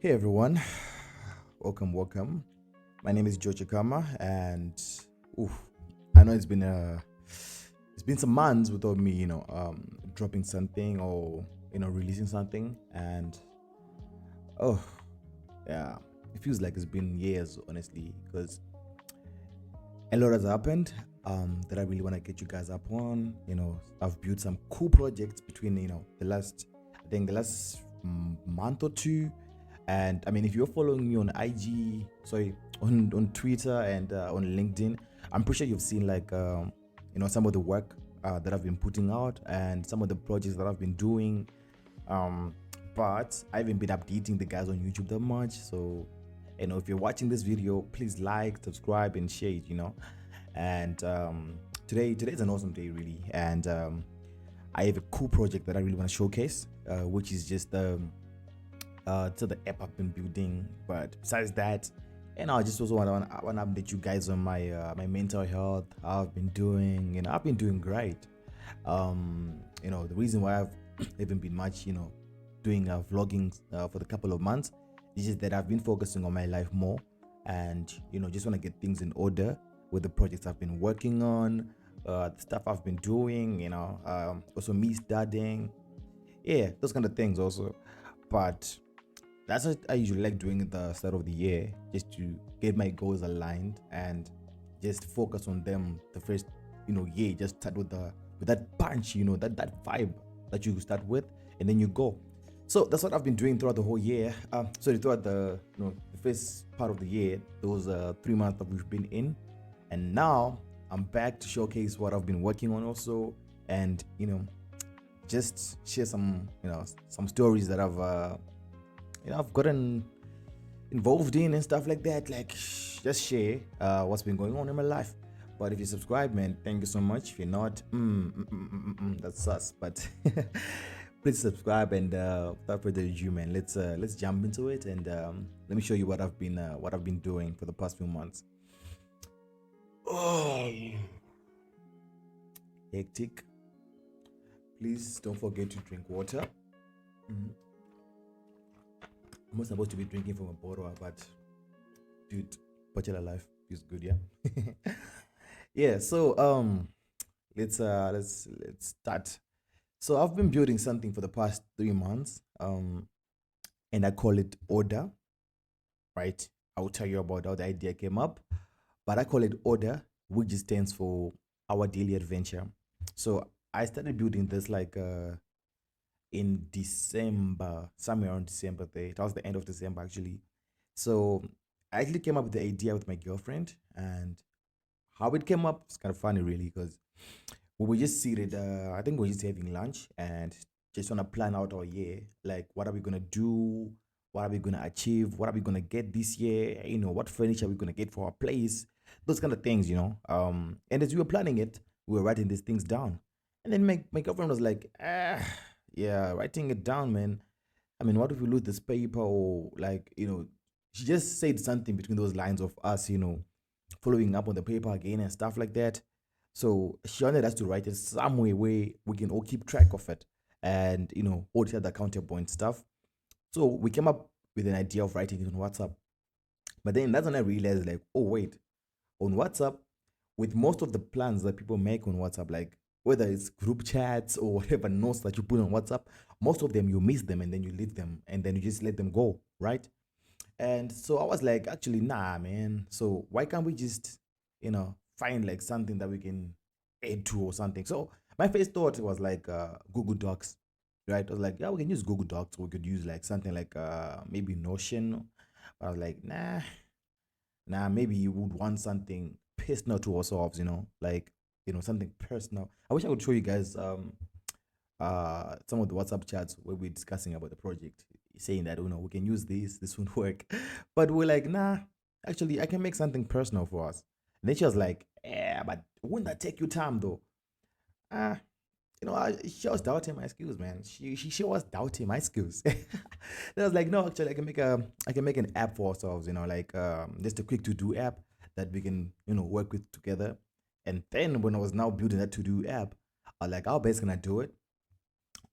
Hey everyone, welcome. My name is Joe Chikama, and oof, I know it's been some months without me, dropping something or releasing something, and oh yeah, it feels like it's been years, honestly, because a lot has happened that I really want to get you guys up on. I've built some cool projects between the last month or two. And I mean, if you're following me on IG, sorry, on Twitter and on LinkedIn, I'm pretty sure you've seen some of the work that I've been putting out and some of the projects that I've been doing. Um, but I haven't been updating the guys on YouTube that much. So, if you're watching this video, please like, subscribe, and share it. And today's an awesome day, really. And I have a cool project that I really want to showcase, which is just to the app I've been building. But besides that, I just also want to update you guys on my mental health, how I've been doing. I've been doing great. The reason why I've haven't been much, doing vlogging for the couple of months is just that I've been focusing on my life more, and just want to get things in order with the projects I've been working on, the stuff I've been doing. Also me studying, yeah, those kind of things also. But that's what I usually like doing at the start of the year, just to get my goals aligned and just focus on them the first year. Just start with that punch, that vibe that you start with, and then you go. So that's what I've been doing throughout the whole year. Throughout the first part of the year, those 3 months that we've been in, and now I'm back to showcase what I've been working on also, and just share some stories that I've gotten involved in and stuff like that. Like, just share what's been going on in my life. But if you subscribe, man, thank you so much. If you're not, that's us. But please subscribe, and without further ado, man, let's jump into it, and let me show you what I've been doing for the past few months. Oh, hectic. Please don't forget to drink water. I'm not supposed to be drinking from a bottle, but dude, bachelor life feels good, yeah. Yeah. So let's start. So I've been building something for the past 3 months, and I call it Oddah, right? I'll tell you about how the idea came up, but I call it Oddah, which stands for our daily adventure. So I started building this in December, somewhere around December. It was the end of December, actually. So I actually came up with the idea with my girlfriend, and how it came up is kind of funny, really, because we were just seated. I think we are just having lunch and just want to plan out our year. Like, what are we gonna do? What are we gonna achieve? What are we gonna get this year? What furniture are we gonna get for our place? Those kind of things. And as we were planning it, we were writing these things down. And then my girlfriend was like, yeah, writing it down, man. I mean, what if we lose this paper, or she just said something between those lines of us, following up on the paper again and stuff like that. So she wanted us to write it some way where we can all keep track of it, and all the other counterpoint stuff. So we came up with an idea of writing it on WhatsApp. But then that's when I realized, like, oh wait, on WhatsApp, with most of the plans that people make on WhatsApp, like whether it's group chats or whatever notes that you put on WhatsApp, most of them you miss them and then you leave them and then you just let them go, right? And so I was like, actually, nah, man. So why can't we just, find like something that we can add to or something? So my first thought was like Google Docs, right? I was like, yeah, we can use Google Docs. Or we could use like something like maybe Notion. But I was like, nah, maybe you would want something personal to ourselves, like something personal. I wish I could show you guys some of the WhatsApp chats where we're discussing about the project, saying that we can use this won't work. But we're like, nah, actually I can make something personal for us. And then she was like, yeah, but wouldn't that take you time though? Ah, she was doubting my skills, man. She was doubting my skills. Then I was like, no, actually, I can make an app for ourselves. Like just a quick to do app that we can work with together. And then when I was now building that to do app, I was like, how best can I do it?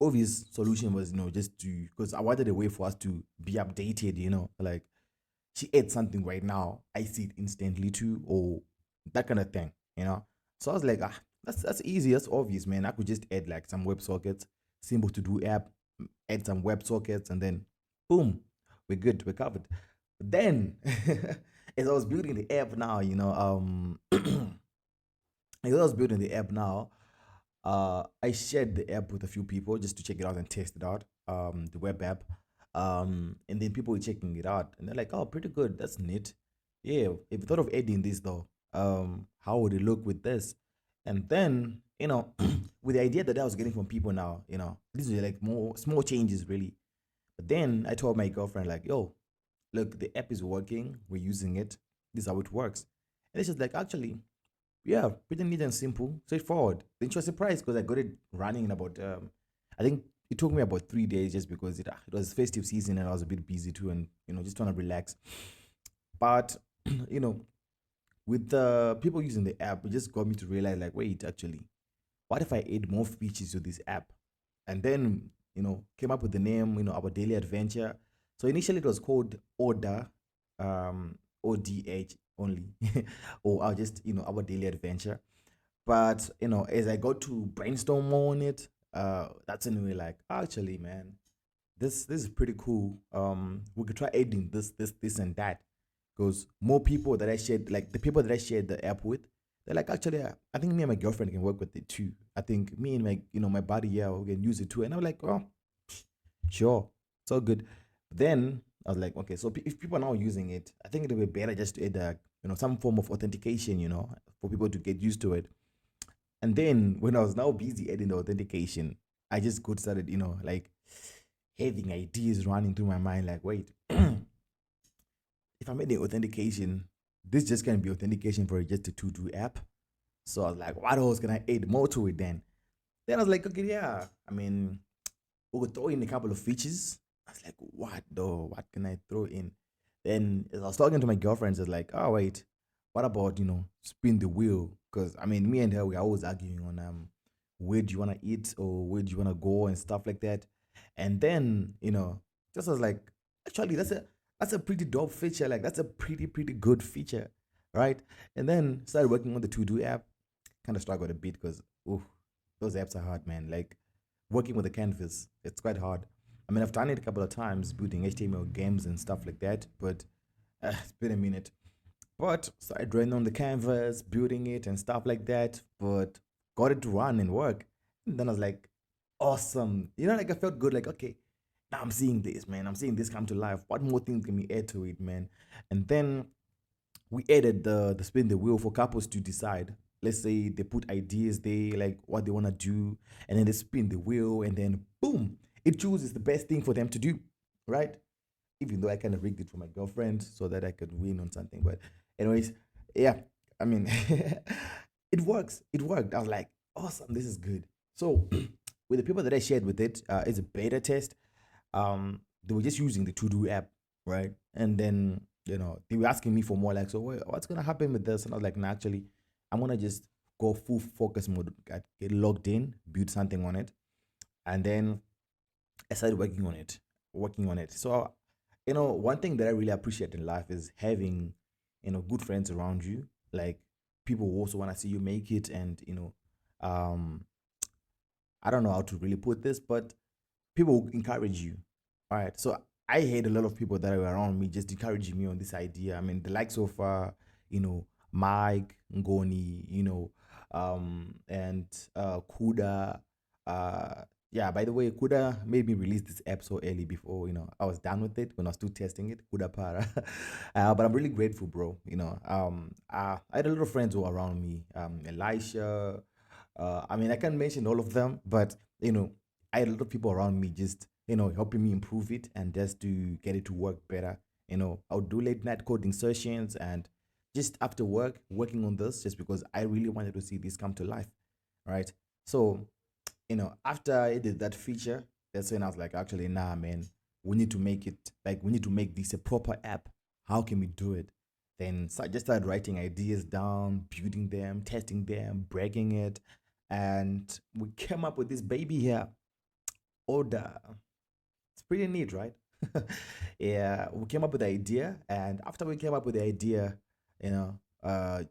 obvious solution was, just to, because I wanted a way for us to be updated, like she ate something right now, I see it instantly too, or that kind of thing. So I was like, that's easy, that's obvious, man. I could just add like some WebSockets, simple to do app, add some WebSockets, and then boom, we're good, we're covered. But then, as I was building the app now, as I was building the app now, I shared the app with a few people just to check it out and test it out, the web app. And then people were checking it out and they're like, oh, pretty good. That's neat. Yeah, if you thought of adding this though, how would it look with this? And then, with the idea that I was getting from people now, these are like more small changes really. But then I told my girlfriend, like, yo, look, the app is working, we're using it, this is how it works. And she's like, actually, yeah, pretty neat and simple, straightforward. Then she was surprised because I got it running in about, I think it took me about 3 days just because it was festive season and I was a bit busy too, and just trying to relax. But you know, with the people using the app, it just got me to realize, like, wait, actually, what if I add more features to this app? And then, came up with the name, our daily adventure. So initially it was called Oddah, ODH only, or I'll just, our daily adventure. But, as I got to brainstorm more on it, that's anyway like, actually, man, this is pretty cool. We could try adding this and that, because more people that I shared, like the people that I shared the app with, they're like, actually, I think me and my girlfriend can work with it too. I think me and my buddy, yeah, we can use it too. And I'm like, oh, sure, it's all good. Then I was like, okay, so if people are now using it, I think it would be better just to add some form of authentication, for people to get used to it. And then when I was now busy adding the authentication, I just got started, like having ideas running through my mind, like, wait, if I made the authentication, this just can be authentication for just a to-do app. So I was like, what else can I add more to it then? Then I was like, okay, yeah. I mean, we could throw in a couple of features. I was like, what though? What can I throw in? Then as I was talking to my girlfriends, I was like, oh wait, what about spin the wheel? Because I mean, me and her, we are always arguing on where do you want to eat or where do you want to go and stuff like that. And then just was like, actually, that's a pretty dope feature. Like that's a pretty good feature, right? And then started working on the to do app. Kind of struggled a bit because those apps are hard, man. Like working with the canvas, it's quite hard. I mean, I've done it a couple of times, building HTML games and stuff like that, but it's been a minute. But started drawing on the canvas, building it and stuff like that, but got it to run and work. And then I was like, awesome. Like I felt good, like, okay, now I'm seeing this, man. I'm seeing this come to life. What more things can we add to it, man? And then we added the spin the wheel for couples to decide. Let's say they put ideas there, like what they want to do, and then they spin the wheel, and then boom, it chooses the best thing for them to do, right? Even though I kind of rigged it for my girlfriend so that I could win on something. But, anyways, yeah, I mean, it works. It worked. I was like, awesome, this is good. So, with the people that I shared with it, it's a beta test. They were just using the To Do app, right? And then they were asking me for more, like, so what's gonna happen with this? And I was like, nah, actually, I'm gonna just go full focus mode, get logged in, build something on it, and then I started working on it. So, one thing that I really appreciate in life is having, good friends around you, like people who also want to see you make it, and um, I don't know how to really put this, but people who encourage you. All right. So I had a lot of people that were around me just encouraging me on this idea. I mean, the likes of Mike, Ngoni, and Kuda. Yeah, by the way, Kuda made me release this app so early before, I was done with it when I was still testing it. Kuda para. But I'm really grateful, bro. I had a lot of friends who were around me. Elisha. I mean, I can't mention all of them, but I had a lot of people around me just, helping me improve it and just to get it to work better. I'll do late night coding sessions and just after work working on this just because I really wanted to see this come to life. Right. So, after I did that feature, that's when I was like, actually, nah, man, we need to make it like we need to make this a proper app. How can we do it? Then so I just started writing ideas down, building them, testing them, bragging it, and we came up with this baby here. Oddah. It's pretty neat, right? Yeah, we came up with the idea, and after we came up with the idea,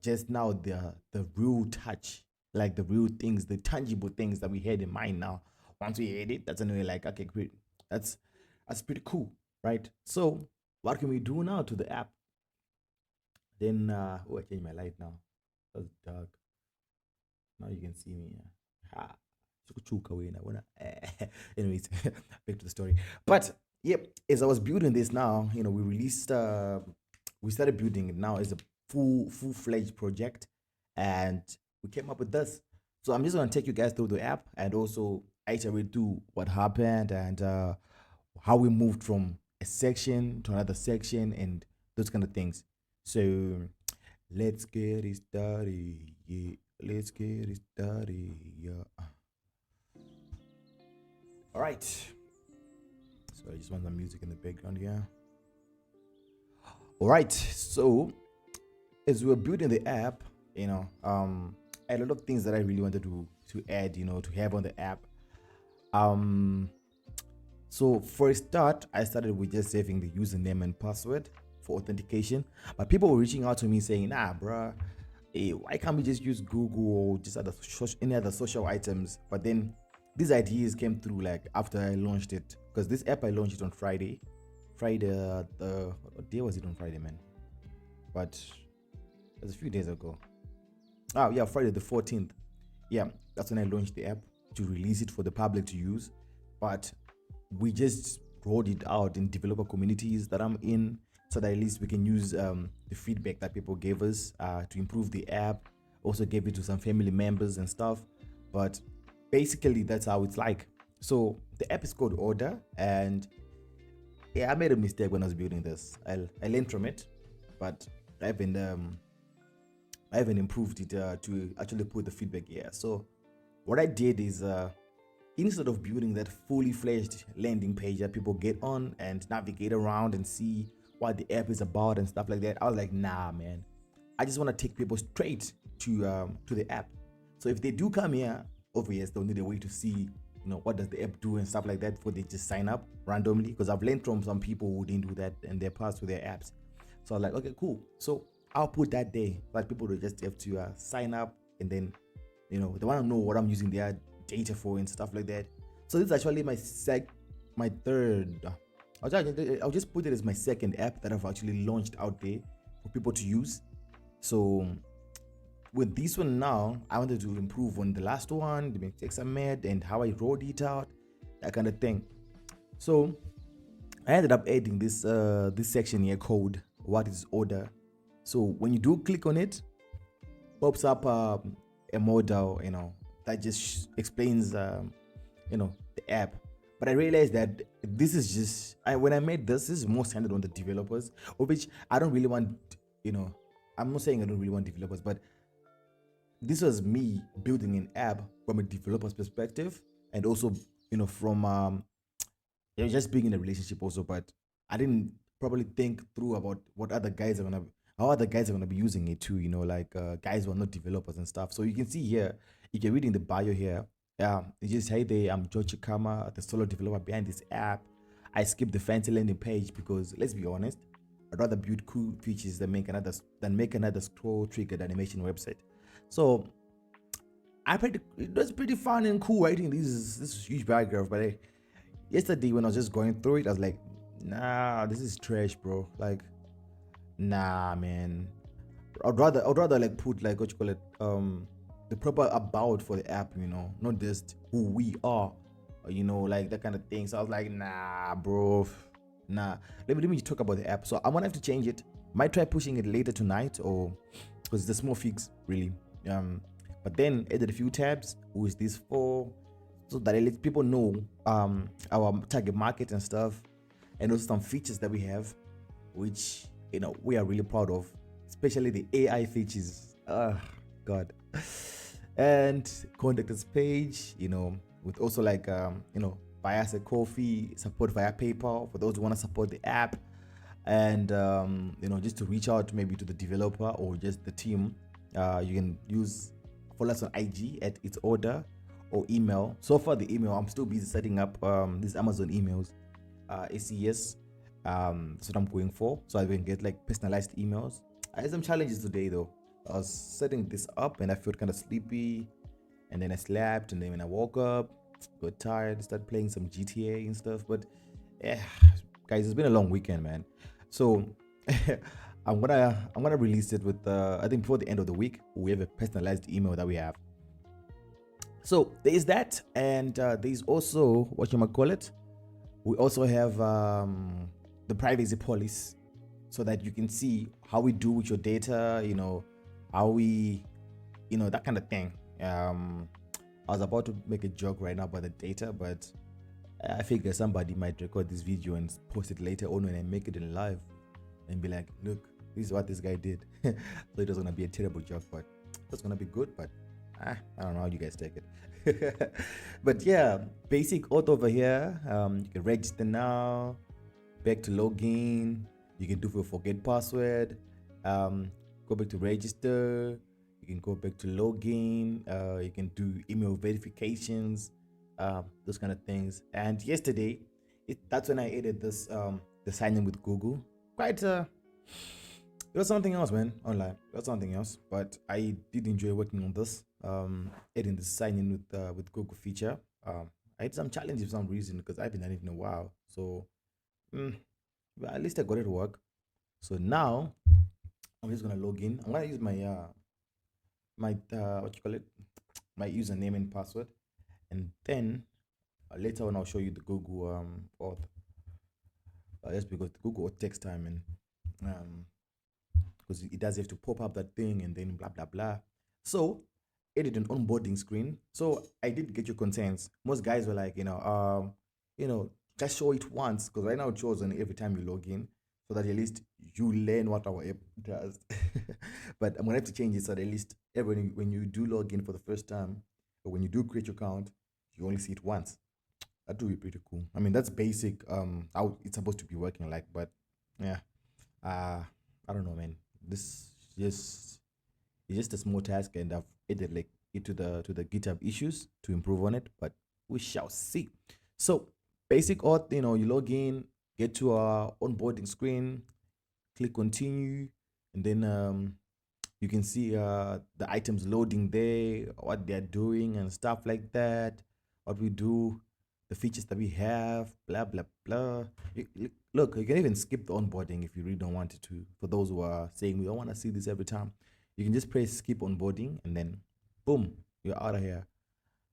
just now the real touch, like the real things, the tangible things that we had in mind now. Once we had it, that's when we're like, okay, great, that's that's pretty cool, right? So what can we do now to the app? Then I changed my light now. That's dark. Now you can see me. Ha. Chuka away now. Anyways, back to the story. But yep, as I was building this now, we released we started building it now as a full-fledged project, and we came up with this. So I'm just gonna take you guys through the app and also iterate through what happened and how we moved from a section to another section and those kind of things. So let's get it started. Yeah, let's get it started. Yeah. All right. So I just want some music in the background here. All right. So as we were building the app, a lot of things that I really wanted to add, to have on the app. So for a start, I started with just saving the username and password for authentication. But people were reaching out to me saying, nah, bruh, why can't we just use Google or just any other social items? But then these ideas came through like after I launched it, because this app I launched it on Friday. What day was it on Friday, man? But it was a few days ago. Oh yeah, Friday the 14th. Yeah, that's when I launched the app to release it for the public to use. But we just rolled it out in developer communities that I'm in, so that at least we can use the feedback that people gave us to improve the app. Also gave it to some family members and stuff. But basically that's how it's like. So the app is called Oddah, and yeah, I made a mistake when I was building this. I learned from it, but I haven't improved it to actually put the feedback here. So what I did is instead of building that fully fledged landing page that people get on and navigate around and see what the app is about and stuff like that, I was like, nah, man, I just want to take people straight to the app. So if they do come here, obviously they'll need a way to see, what does the app do and stuff like that before they just sign up randomly. Because I've learned from some people who didn't do that and they're passed with their apps. So I was like, okay, cool. So I'll put that there, but people will just have to sign up, and then they want to know what I'm using their data for and stuff like that. So this is actually my third. I'll just put it as my second app that I've actually launched out there for people to use. So with this one now, I wanted to improve on the last one, the mistakes I made and how I rolled it out, that kind of thing. So I ended up adding this section here called what is Oddah. So when you do click on it, pops up a model, that just explains the app. But I realized that this is just when I made this is more centered on the developers, of which I don't really want. I'm not saying I don't really want developers, but this was me building an app from a developer's perspective, and also from just being in a relationship also. But I didn't probably think through about how other guys are gonna be using it too. Like guys who are not developers and stuff. So you can see here, if you're reading the bio here, it just, hey there, I'm George Kama, the solo developer behind this app. I skipped the fancy landing page because, let's be honest, I'd rather build cool features than make another scroll triggered animation website. So it was pretty fun and cool writing this huge paragraph. But yesterday when I was just going through it, I was like, nah, this is trash, bro. Like, nah, man. I'd rather like put like what you call it, the proper about for the app, not just who we are, like that kind of thing. So I was like, nah, bro, nah. Let me talk about the app. So I'm gonna have to change it. Might try pushing it later tonight, or because it's a small fix, really. But then added a few tabs. Who is this for? So that it lets people know our target market and stuff, and also some features that we have, which we are really proud of, especially the AI features. God. And contact us page, with also like buy us a coffee, support via PayPal for those who want to support the app, and just to reach out maybe to the developer or just the team. You can follow us on IG at It's Oddah, or email. So far, the email, I'm still busy setting up these Amazon emails, ACS. That's what I'm going for. So I can get like personalized emails. I had some challenges today though. I was setting this up and I felt kind of sleepy. And then I slept, and then when I woke up, got tired, started playing some GTA and stuff. But yeah, guys, it's been a long weekend, man. So I'm gonna release it with I think before the end of the week we have a personalized email that we have. So there's that, and there's also what you might call it. We also have the privacy policy, so that you can see how we do with your data. How we, that kind of thing. I was about to make a joke right now about the data, but I figure somebody might record this video and post it later on when I make it in live and be like, look, this is what this guy did. So it was gonna be a terrible joke, but it's gonna be good. But I don't know how you guys take it. But yeah, basic auth over here. You can register now, back to login. You can do for forget password. Go back to register. You can go back to login. You can do email verifications, those kind of things. And yesterday, that's when I added this the sign in with Google. Quite it was something else, man. Online, it was something else. But I did enjoy working on this. Adding the sign in with Google feature. I had some challenges for some reason because I haven't done it in a while. So, but at least I got it to work. So now I'm just gonna log in. I'm gonna use my what you call it, my username and password, and then later on I'll show you the Google auth. Just because the Google auth takes time, and because it does have to pop up that thing and then blah blah blah. So edit an onboarding screen. So I did get your concerns. Most guys were like, just show it once, because right now it shows on every time you log in, so that at least you learn what our app does. But I'm gonna have to change it so that at least everyone, when you do log in for the first time, or when you do create your account, you only see it once. That would be pretty cool. I mean, that's basic how it's supposed to be working like. But yeah, I don't know, man. This just it's just a small task, and I've added like it to the GitHub issues to improve on it, but we shall see. So basic auth, you log in, get to our onboarding screen, click continue, and then you can see the items loading there, what they're doing and stuff like that, what we do, the features that we have, blah blah blah. Look, you can even skip the onboarding if you really don't want it to. For those who are saying we don't want to see this every time, you can just press skip onboarding, and then boom, you're out of here.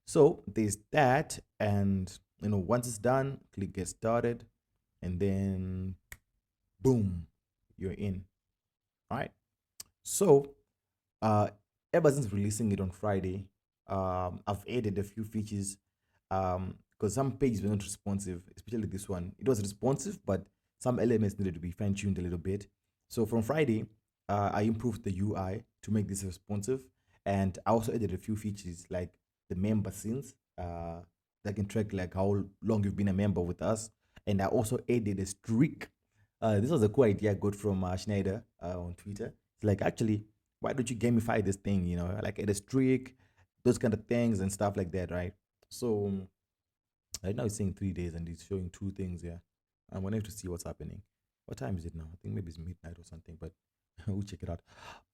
So there's that, and once it's done, click get started, and then boom, you're in. All right. So ever since releasing it on Friday, I've added a few features, because some pages were not responsive, especially this one. It was responsive, but some elements needed to be fine-tuned a little bit. So from Friday, I improved the UI to make this responsive, and I also added a few features like the member scenes, that can track like how long you've been a member with us, and I also added a streak. This was a cool idea I got from Schneider on Twitter. It's like, actually, why don't you gamify this thing? Like add a streak, those kind of things and stuff like that, right? So right now it's saying 3 days and it's showing two things here. I'm gonna have to see what's happening. What time is it now? I think maybe it's midnight or something, but we'll check it out.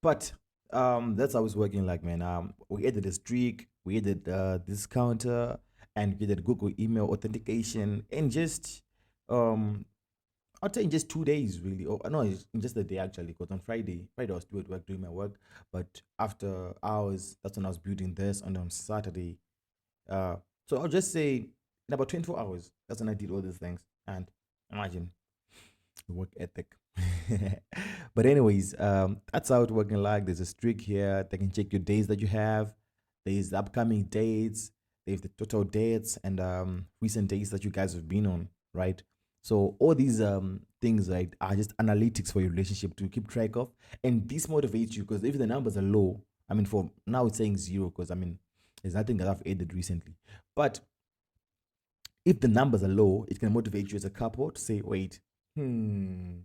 But that's how it's working like, man. We added a streak, we added this counter, and we did Google email authentication, and just I'd say in just 2 days, really. Oh, no, it's in just a day actually. Because on Friday I was still at work doing my work, but after hours, that's when I was building this, and on Saturday, uh, so I'll just say in about 24 hours, that's when I did all these things. And imagine the work ethic. But anyways, that's how it's working like. There's a streak here. They can check your days that you have. There's the upcoming dates. There's the total dates and recent dates that you guys have been on, right? So all these things, right, are just analytics for your relationship to keep track of, and this motivates you because if the numbers are low, I mean, for now it's saying zero because I mean, there's nothing that I've added recently, but if the numbers are low, it can motivate you as a couple to say, wait, hmm,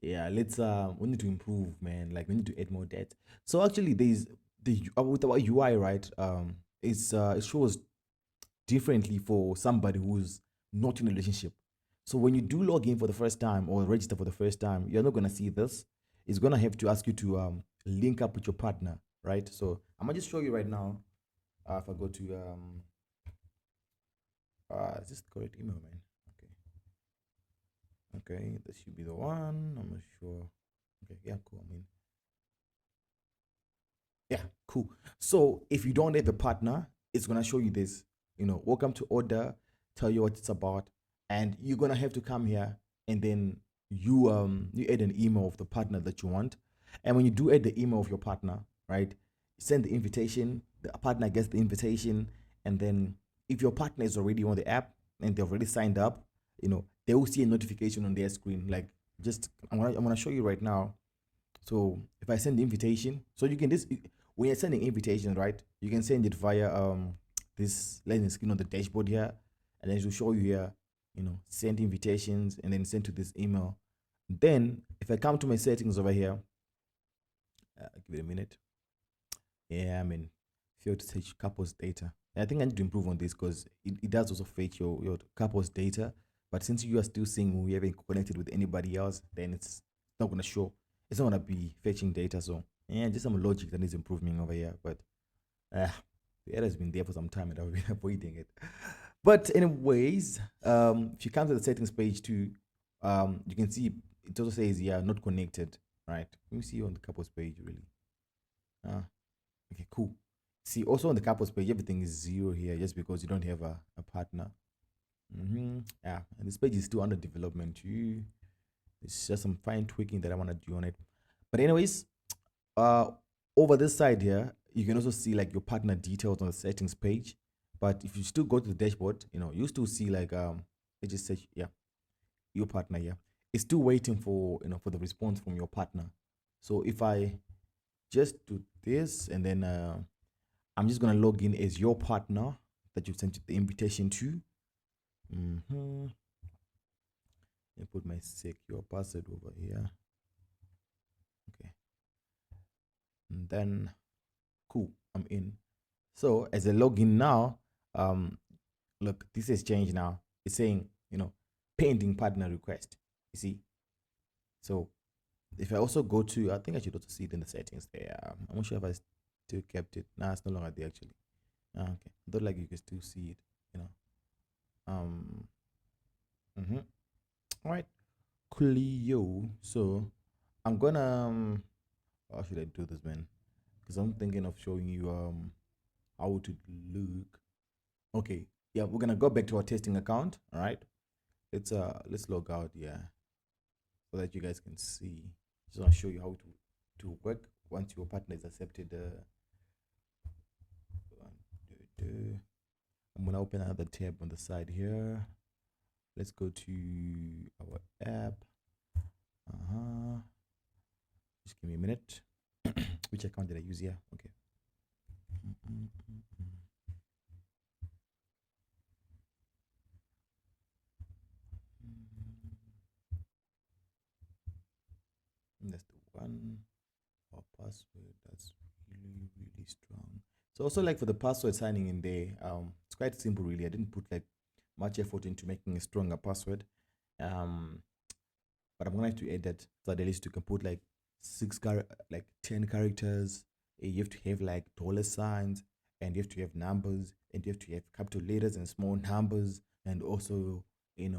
yeah, let's we need to improve, man. Like we need to add more debt. So actually, there's the with our UI, right? it shows differently for somebody who's not in a relationship. So when you do log in for the first time or register for the first time, you're not gonna see this. It's gonna have to ask you to link up with your partner, right? So I'm gonna just show you right now. If I go to is this the correct email, man? Okay, this should be the one. I'm not sure. Okay, yeah, cool. I mean, yeah, cool. So if you don't have a partner, it's gonna show you this. Welcome to Oddah, tell you what it's about, and you're gonna have to come here and then you add an email of the partner that you want. And when you do add the email of your partner, right, send the invitation, the partner gets the invitation, and then if your partner is already on the app and they've already signed up, they will see a notification on their screen. Like just I'm gonna show you right now. So if I send the invitation, so you can this when you're sending invitations, right? You can send it via this landing screen on the dashboard here, and then it will show you here, send invitations and then send to this email. Then if I come to my settings over here, give it a minute. Yeah, I mean, failed to search couples data. I think I need to improve on this because it does also fetch your couples data. But since you are still seeing we haven't connected with anybody else, then it's not gonna show. It's not gonna be fetching data. So yeah, just some logic that needs improving over here. But uh, the error has been there for some time and I've been avoiding it. But anyways, if you come to the settings page too, you can see it also says yeah, not connected. Right. Let me see on the couples page really. Uh, Okay, cool. See, also on the couples page, everything is zero here just because you don't have a partner. Yeah, and this page is still under development too. It's just some fine tweaking that I want to do on it. But anyways, uh, over this side here, you can also see like your partner details on the settings page. But if you still go to the dashboard, you still see like it just says yeah, your partner here. It's still waiting for for the response from your partner. So if I just do this and then I'm just gonna log in as your partner that you sent the invitation to. And put my secure password over here. Okay. And then cool, I'm in. So as I log in now, look, this has changed now. It's saying, pending partner request. You see? So if I also go to, I think I should also see it in the settings there. I'm not sure if I still kept it. Nah, it's no longer there actually. Okay. I thought like you can still see it, you know. Um mm-hmm. All right. Coolio. So I'm gonna how should I do this, man? Because I'm thinking of showing you how to look. Okay, yeah, we're gonna go back to our testing account. All right, let's log out, yeah, so that you guys can see. Just want to show you how to work once your partner is accepted. I'm gonna open another tab on the side here. Let's go to our app. Just give me a minute. Which account did I use here? Okay. That's the one. Our password. That's really, really strong. So also like for the password signing in there, it's quite simple really. I didn't put like much effort into making a stronger password. Um, but I'm gonna have to add that so that at least you can put like like 10 characters. You have to have like dollar signs, and you have to have numbers, and you have to have capital letters and small numbers, and also it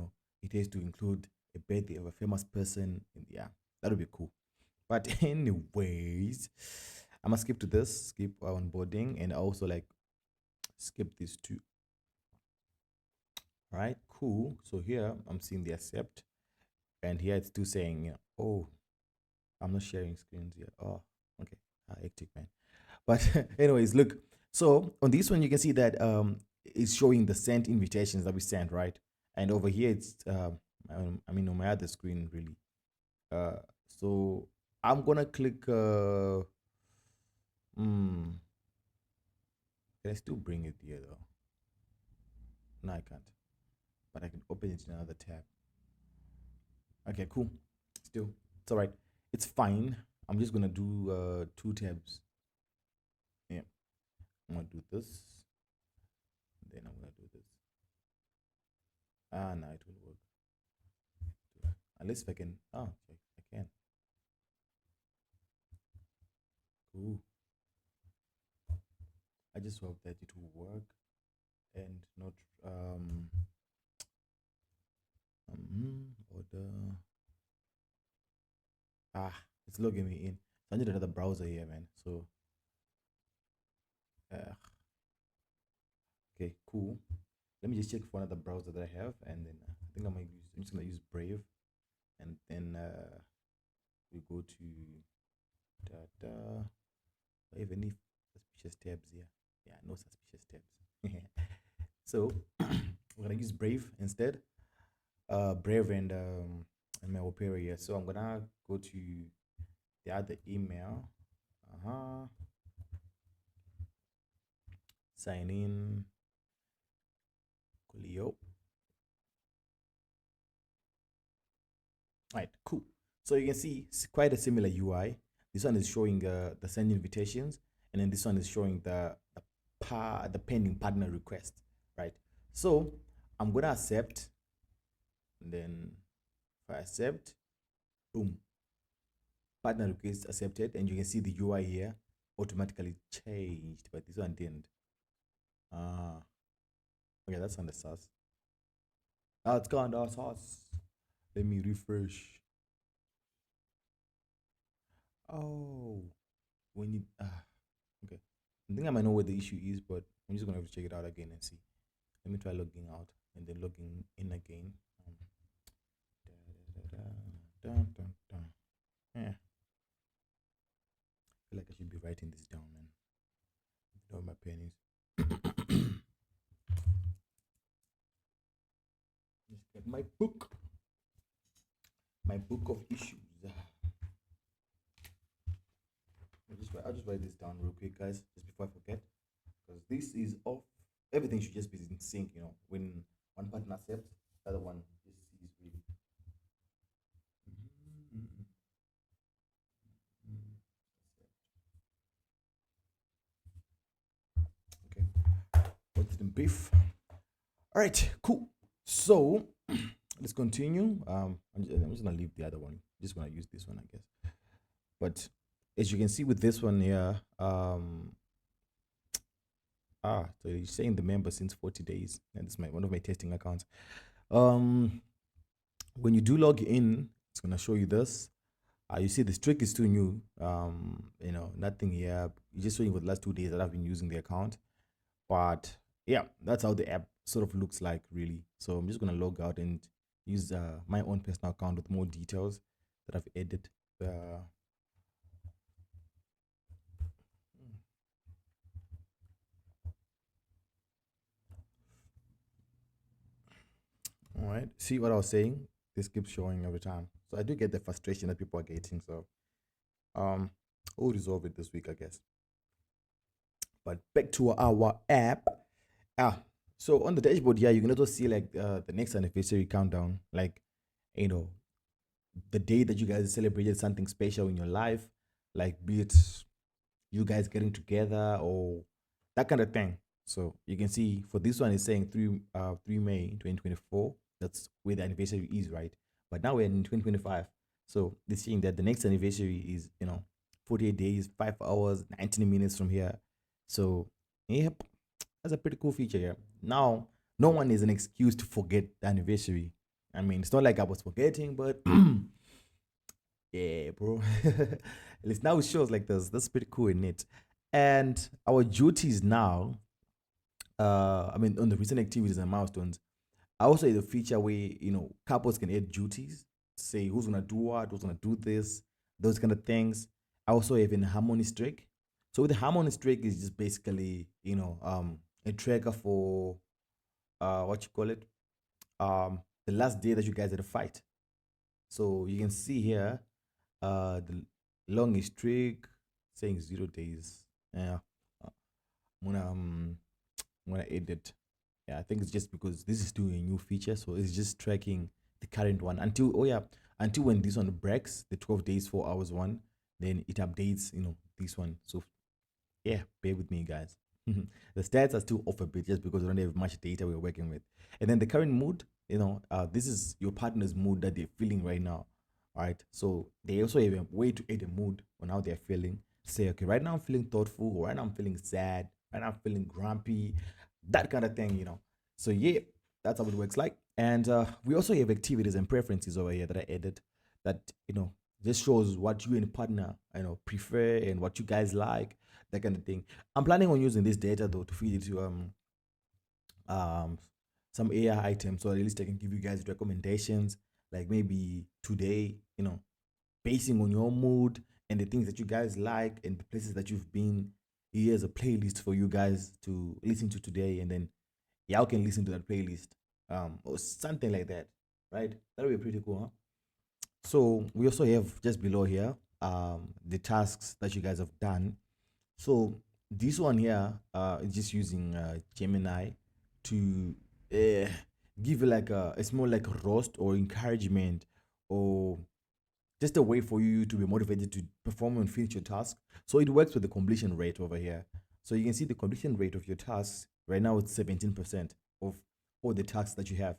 has to include a birthday of a famous person. And yeah, that would be cool. But anyways, I'm gonna skip to this, skip our onboarding, and also like skip these two. All right, cool. So here I'm seeing the accept, and here it's still saying, oh, I'm not sharing screens yet. Oh, okay. Hectic, man. But anyways, look. So on this one, you can see that it's showing the sent invitations that we sent, right? And over here, it's I mean on my other screen, really. So I'm gonna click. Can I still bring it here though? No, I can't. But I can open it in another tab. Okay, cool. Still, it's all right. It's fine. I'm just gonna do two tabs. Yeah, I'm gonna do this. then I'm gonna do this. Now it will work. Unless if I can. Oh, okay, I can. Cool. I just hope that it will work and not order. It's logging me in. So I need another browser here, man. So uh, okay, cool. Let me just check for another browser that I have, and then I think I'm just gonna use Brave, and then we go to data. Do I have any suspicious tabs here? Yeah, no suspicious tabs. So we're gonna use Brave instead. Brave and my Opera here. So I'm gonna go to the other email. Sign in. Coolio. Right, cool. So you can see it's quite a similar UI. This one is showing the send invitations, and then this one is showing the pending partner request, right? So I'm gonna accept, and then if I accept, boom, partner request accepted, and you can see the UI here automatically changed, but this one didn't. Okay, that's under sus. It's gone to sus. Let me refresh. Oh, when you okay. I think I might know what the issue is, but I'm just gonna have to check it out again and see. Let me try logging out and then logging in again. Yeah. I feel like I should be writing this down, man. Without my pen is. Just get my book. My book of issues. I'll just write this down real quick, guys, just before I forget, because this is off. Everything should just be in sync, you know. When one partner accepts, the other one just sees really. Okay, what's the brief? All right, cool. So let's continue. I'm just gonna leave the other one. Just gonna use this one, I guess. But as you can see with this one here, so you're saying the member since 40 days, and this is one of my testing accounts. When you do log in, it's gonna show you this. You see the streak is still new. You know, nothing here. It's just showing for the last 2 days that I've been using the account. But yeah, that's how the app sort of looks like, really. So I'm just gonna log out and use my own personal account with more details that I've added. All right. See what I was saying? This keeps showing every time. So I do get the frustration that people are getting. So we'll resolve it this week, I guess. But back to our app. So on the dashboard here, you can also see like the next anniversary countdown, like, you know, the day that you guys celebrated something special in your life, like be it you guys getting together or that kind of thing. So you can see for this one, it's saying 3 May 2024. That's where the anniversary is, right? But now we're in 2025. So this saying that the next anniversary is, 48 days, 5 hours, 19 minutes from here. So, yep, that's a pretty cool feature here. Now, no one is an excuse to forget the anniversary. I mean, it's not like I was forgetting, but yeah, bro. At least now it shows like this. That's pretty cool in it. And our duties now, I mean, on the recent activities and milestones, I also have a feature where, couples can add duties, say who's gonna do what, who's gonna do this, those kind of things. I also have an harmony streak. So with the harmony streak is just basically, a tracker for what you call it, the last day that you guys had a fight. So you can see here, the longest streak saying 0 days. Yeah, I'm gonna edit. Yeah, I think it's just because this is still a new feature, so it's just tracking the current one until when this one breaks the 12 days 4 hours one, then it updates this one. So yeah, bear with me, guys. The stats are still off a bit just because we don't have much data we're working with. And then the current mood, this is your partner's mood that they're feeling right now. All right. So they also have a way to add a mood on how they're feeling. Say, okay, right now I'm feeling thoughtful, or right now I'm feeling sad, right now I'm feeling grumpy, that kind of thing. So yeah, that's how it works like. And we also have activities and preferences over here that I added that, just shows what you and your partner, prefer and what you guys like, that kind of thing. I'm planning on using this data though to feed it to um some AI items, so at least I can give you guys recommendations, like maybe today, basing on your mood and the things that you guys like and the places that you've been. Here's a playlist for you guys to listen to today, and then y'all can listen to that playlist, or something like that, right? That'll be pretty cool, huh? So we also have just below here the tasks that you guys have done. So this one here is just using Gemini to uh, give you like it's more like a roast or encouragement, or just a way for you to be motivated to perform and finish your task. So it works with the completion rate over here. So you can see the completion rate of your tasks right now, it's 17% of all the tasks that you have.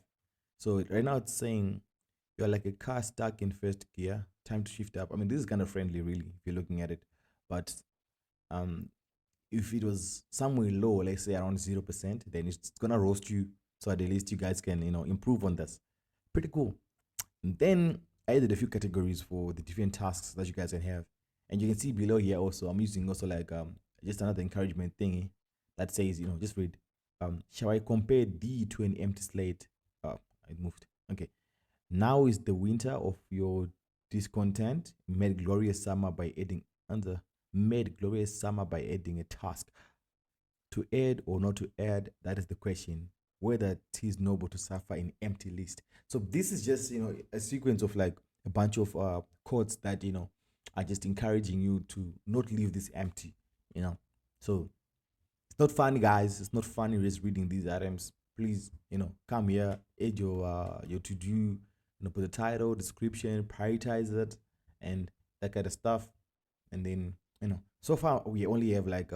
So right now it's saying you're like a car stuck in first gear, time to shift up. I mean, this is kind of friendly, really, if you're looking at it. But um, if it was somewhere low, let's say around 0%, then it's gonna roast you. So at the least you guys can, improve on this. Pretty cool. And then I added a few categories for the different tasks that you guys can have. And you can see below here also, I'm using also like just another encouragement thingy that says, just read. Shall I compare D to an empty slate? Oh, it moved. Okay. Now is the winter of your discontent made glorious summer by adding under made glorious summer by adding a task. To add or not to add, that is the question. Whether it is noble to suffer in empty list. So this is just a sequence of like a bunch of quotes that are just encouraging you to not leave this empty. You know, so it's not funny, guys. It's not funny just reading these items. Please, come here, add your to do, put the title, description, prioritize it, and that kind of stuff. And then, so far we only have like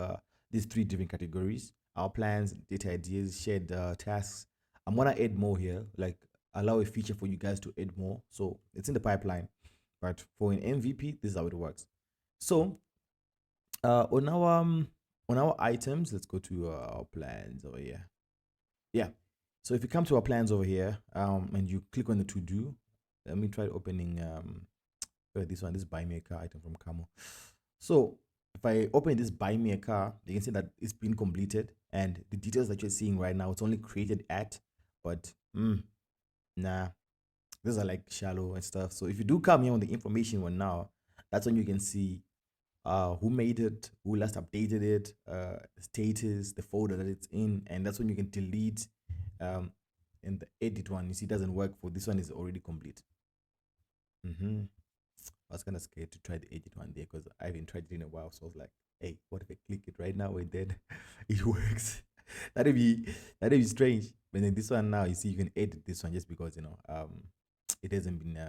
these three different categories: our plans, data ideas, shared tasks. I'm gonna add more here, like allow a feature for you guys to add more. So it's in the pipeline. But for an MVP, this is how it works. So uh, on our um, on our items, let's go to our plans over here. Yeah. So if you come to our plans over here, and you click on the to do, let me try opening this one. This buy me a car item from Camo. So if I open this buy me a car, you can see that it's been completed, and the details that you're seeing right now, it's only created at, but nah, these are like shallow and stuff. So if you do come here on the information one now, that's when you can see who made it, who last updated it, status, the folder that it's in, and that's when you can delete. And the edit one, you see, doesn't work. For this one is already complete. I was kind of scared to try the edit one there because I haven't tried it in a while. So I was like, hey, what if I click it right now and then it works? that'd be that'd be strange. But then this one now, you see, you can edit this one just because it hasn't been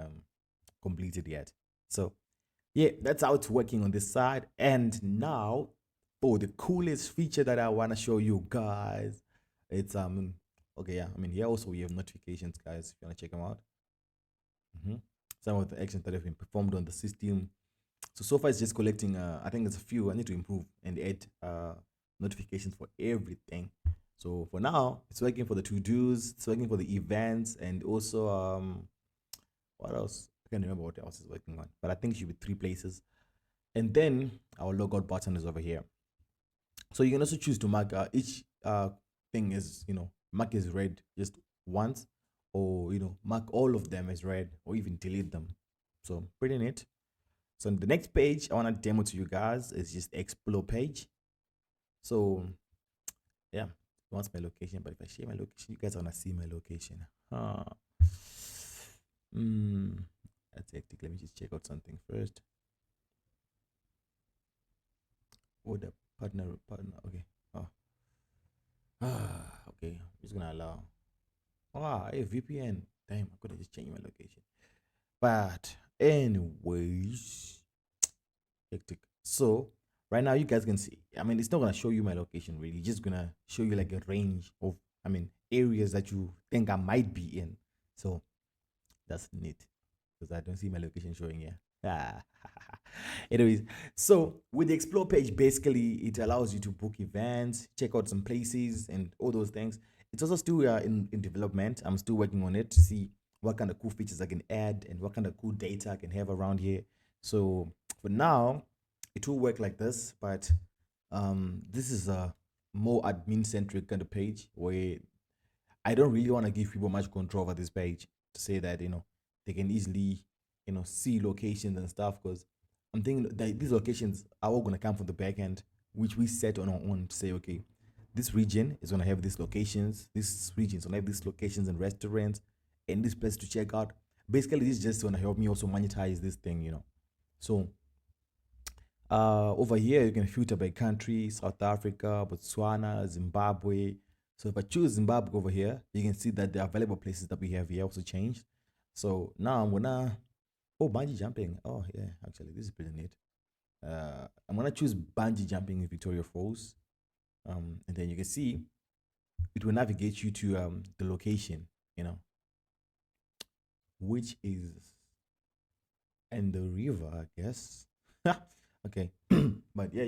completed yet. So yeah, that's how it's working on this side. And now for the coolest feature that I want to show you guys, it's okay, yeah, I mean, here also we have notifications, guys, if you want to check them out. Some of the actions that have been performed on the system. So far it's just collecting I think it's a few. I need to improve and add notifications for everything. So for now it's working for the to-dos, it's working for the events, and also what else, I can't remember what else is working on, but I think it should be three places. And then our logout button is over here. So you can also choose to mark each thing is, mark as red just once, or mark all of them as red, or even delete them. So pretty neat. So the next page I want to demo to you guys is just explore page. So yeah, it wants my location, but if I share my location, you guys want to see my location. That's hectic. Let me just check out something first. Oh, the partner. Okay. Oh. Okay. I'm just gonna allow. Hey, VPN. Damn, I could have just changed my location. But anyways, hectic. So Right now, you guys can see. I mean, it's not gonna show you my location really. It's just gonna show you like a range of, I mean, areas that you think I might be in. So that's neat because I don't see my location showing here. Ah. Anyways, so with the explore page, basically it allows you to book events, check out some places, and all those things. It's also still in development. I'm still working on it to see what kind of cool features I can add and what kind of cool data I can have around here. So for now, it will work like this, but this is a more admin centric kind of page where I don't really want to give people much control over this page to say that, they can easily, see locations and stuff, because I'm thinking that these locations are all going to come from the back end, which we set on our own to say, okay, this region is going to have these locations, this region is going to have these locations and restaurants and this place to check out. Basically, this is just going to help me also monetize this thing. So over here, you can filter by country: South Africa, Botswana, Zimbabwe. So if I choose Zimbabwe over here, you can see that the available places that we have here also changed. So now I'm gonna, oh, bungee jumping. Oh yeah, actually this is pretty neat. I'm gonna choose bungee jumping in Victoria Falls. And then you can see it will navigate you to the location, which is in the river, I guess. Okay, but yeah,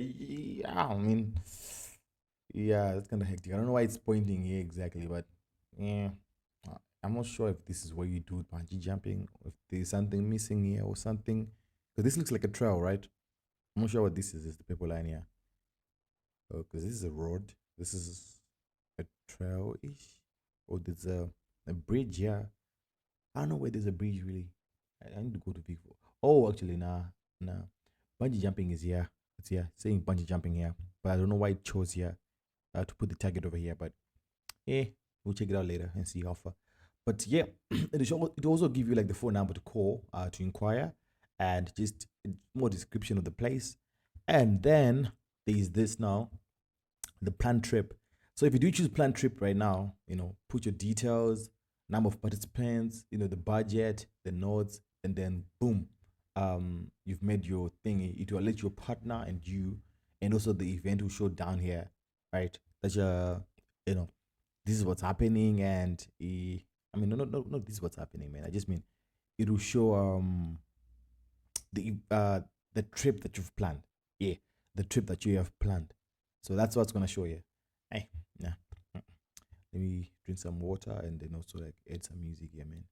I mean, yeah, that's kind of hectic. I don't know why it's pointing here exactly, but yeah, I'm not sure if this is where you do bungee jumping, or if there's something missing here or something. Because this looks like a trail, right? I'm not sure what this is. Is the paper line here? Oh, because this is a road. This is a trail-ish. Oh, there's a bridge here. I don't know where there's a bridge really. I need to go to Big. Oh, actually, nah. Bungee jumping is here. It's here, saying bungee jumping here, but I don't know why it chose here to put the target over here. But yeah, we'll check it out later and see how far. But yeah, it also give you like the phone number to call to inquire, and just more description of the place. And then there's this now, the plan trip. So if you do choose plan trip right now, put your details, number of participants, the budget, the notes, and then boom, you've made your thing. It will let your partner and you, and also the event will show down here, right? That this is what's happening, and I mean, no, this is what's happening, man. I just mean it will show the the trip that you've planned. Yeah, the trip that you have planned. So that's what's gonna show you. Hey, yeah. Let me drink some water and then also like add some music here, man.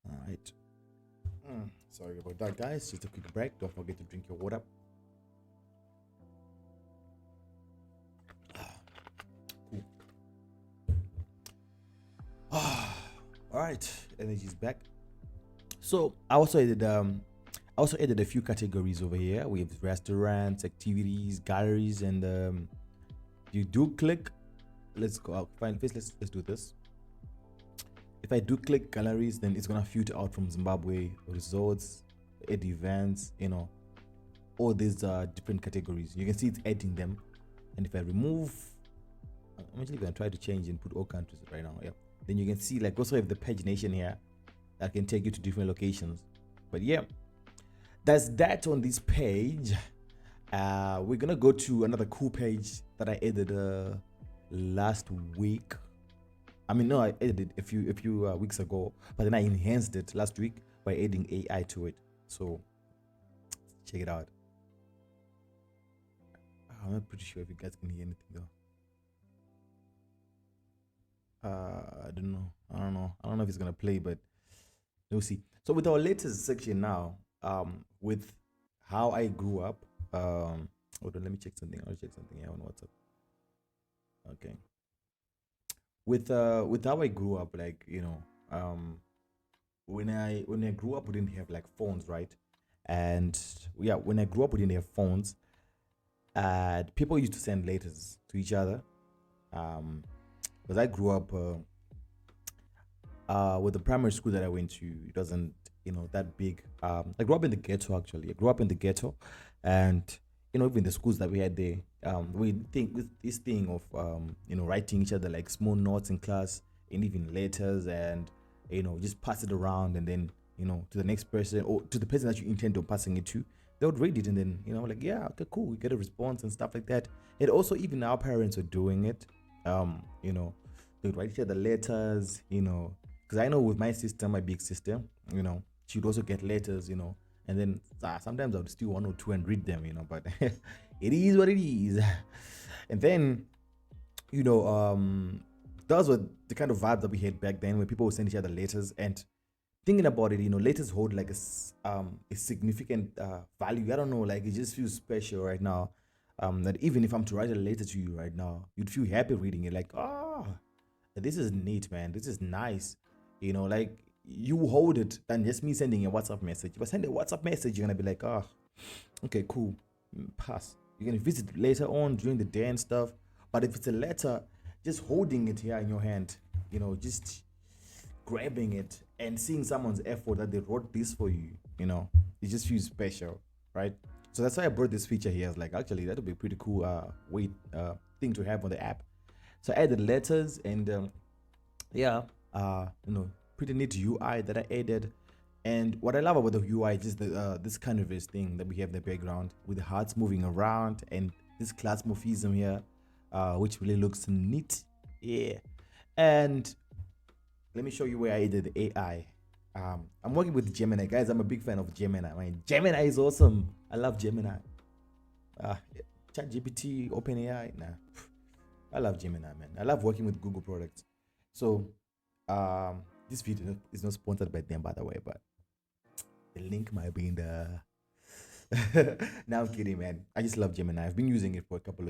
All right. Sorry about that, guys. Just a quick break. Don't forget to drink your water. Cool. All right, energy's back. So I also added a few categories over here. We have restaurants, activities, galleries, and you do click. Let's go out. Fine. First, let's do this. If I do click galleries, then it's gonna filter out from Zimbabwe, resorts, add events, all these different categories. You can see it's adding them. And if I remove, I'm actually gonna try to change and put all countries right now. Yeah. Then you can see like also have the pagination here that can take you to different locations. But yeah, that's that on this page. We're gonna go to another cool page that I added last week. I mean, no, I added a few weeks ago, but then I enhanced it last week by adding AI to it. So check it out. I'm not pretty sure if you guys can hear anything though. I don't know. I don't know if it's gonna play, but we'll see. So with our latest section now, with how I grew up. Hold on, let me check something. I'll check something here on WhatsApp. Okay. With how I grew up, like when I grew up, we didn't have like phones, right? And yeah, when I grew up, we didn't have phones. People used to send letters to each other. Because I grew up with the primary school that I went to, it wasn't that big. I grew up in the ghetto actually. I grew up in the ghetto, and even the schools that we had there, we think with this thing of writing each other like small notes in class and even letters, and just pass it around, and then to the next person or to the person that you intend on passing it to. They would read it and then, like, yeah, okay, cool, we get a response and stuff like that. And also, even our parents were doing it. They would write each other letters, because I know with my sister, my big sister, she'd also get letters, and then sometimes I would steal one or two and read them, but it is what it is. And then, those were the kind of vibes that we had back then, when people would send each other letters. And thinking about it, letters hold like a significant value. I don't know, like it just feels special right now. That even if I'm to write a letter to you right now, you'd feel happy reading it. Like, this is neat, man. This is nice. Like you hold it than just me sending a WhatsApp message. If I send a WhatsApp message, you're gonna be like, okay, cool, pass. You're gonna visit later on during the day and stuff. But if it's a letter, just holding it here in your hand, just grabbing it and seeing someone's effort that they wrote this for you, it just feels special, right? So that's why I brought this feature here. I was like, actually, that would be a pretty cool thing to have on the app. So I added letters and pretty neat UI that I added. And what I love about the UI is just this kind of thing that we have in the background with the hearts moving around and this class morphism here, which really looks neat. Yeah. And let me show you where I added the AI. I'm working with Gemini, guys. I'm a big fan of Gemini. Gemini is awesome. I love Gemini. ChatGPT, OpenAI, nah. I love Gemini, man. I love working with Google products. So, this video is not sponsored by them, by the way, but the link might be in the. Now I'm kidding, man. I just love Gemini. I've been using it for a couple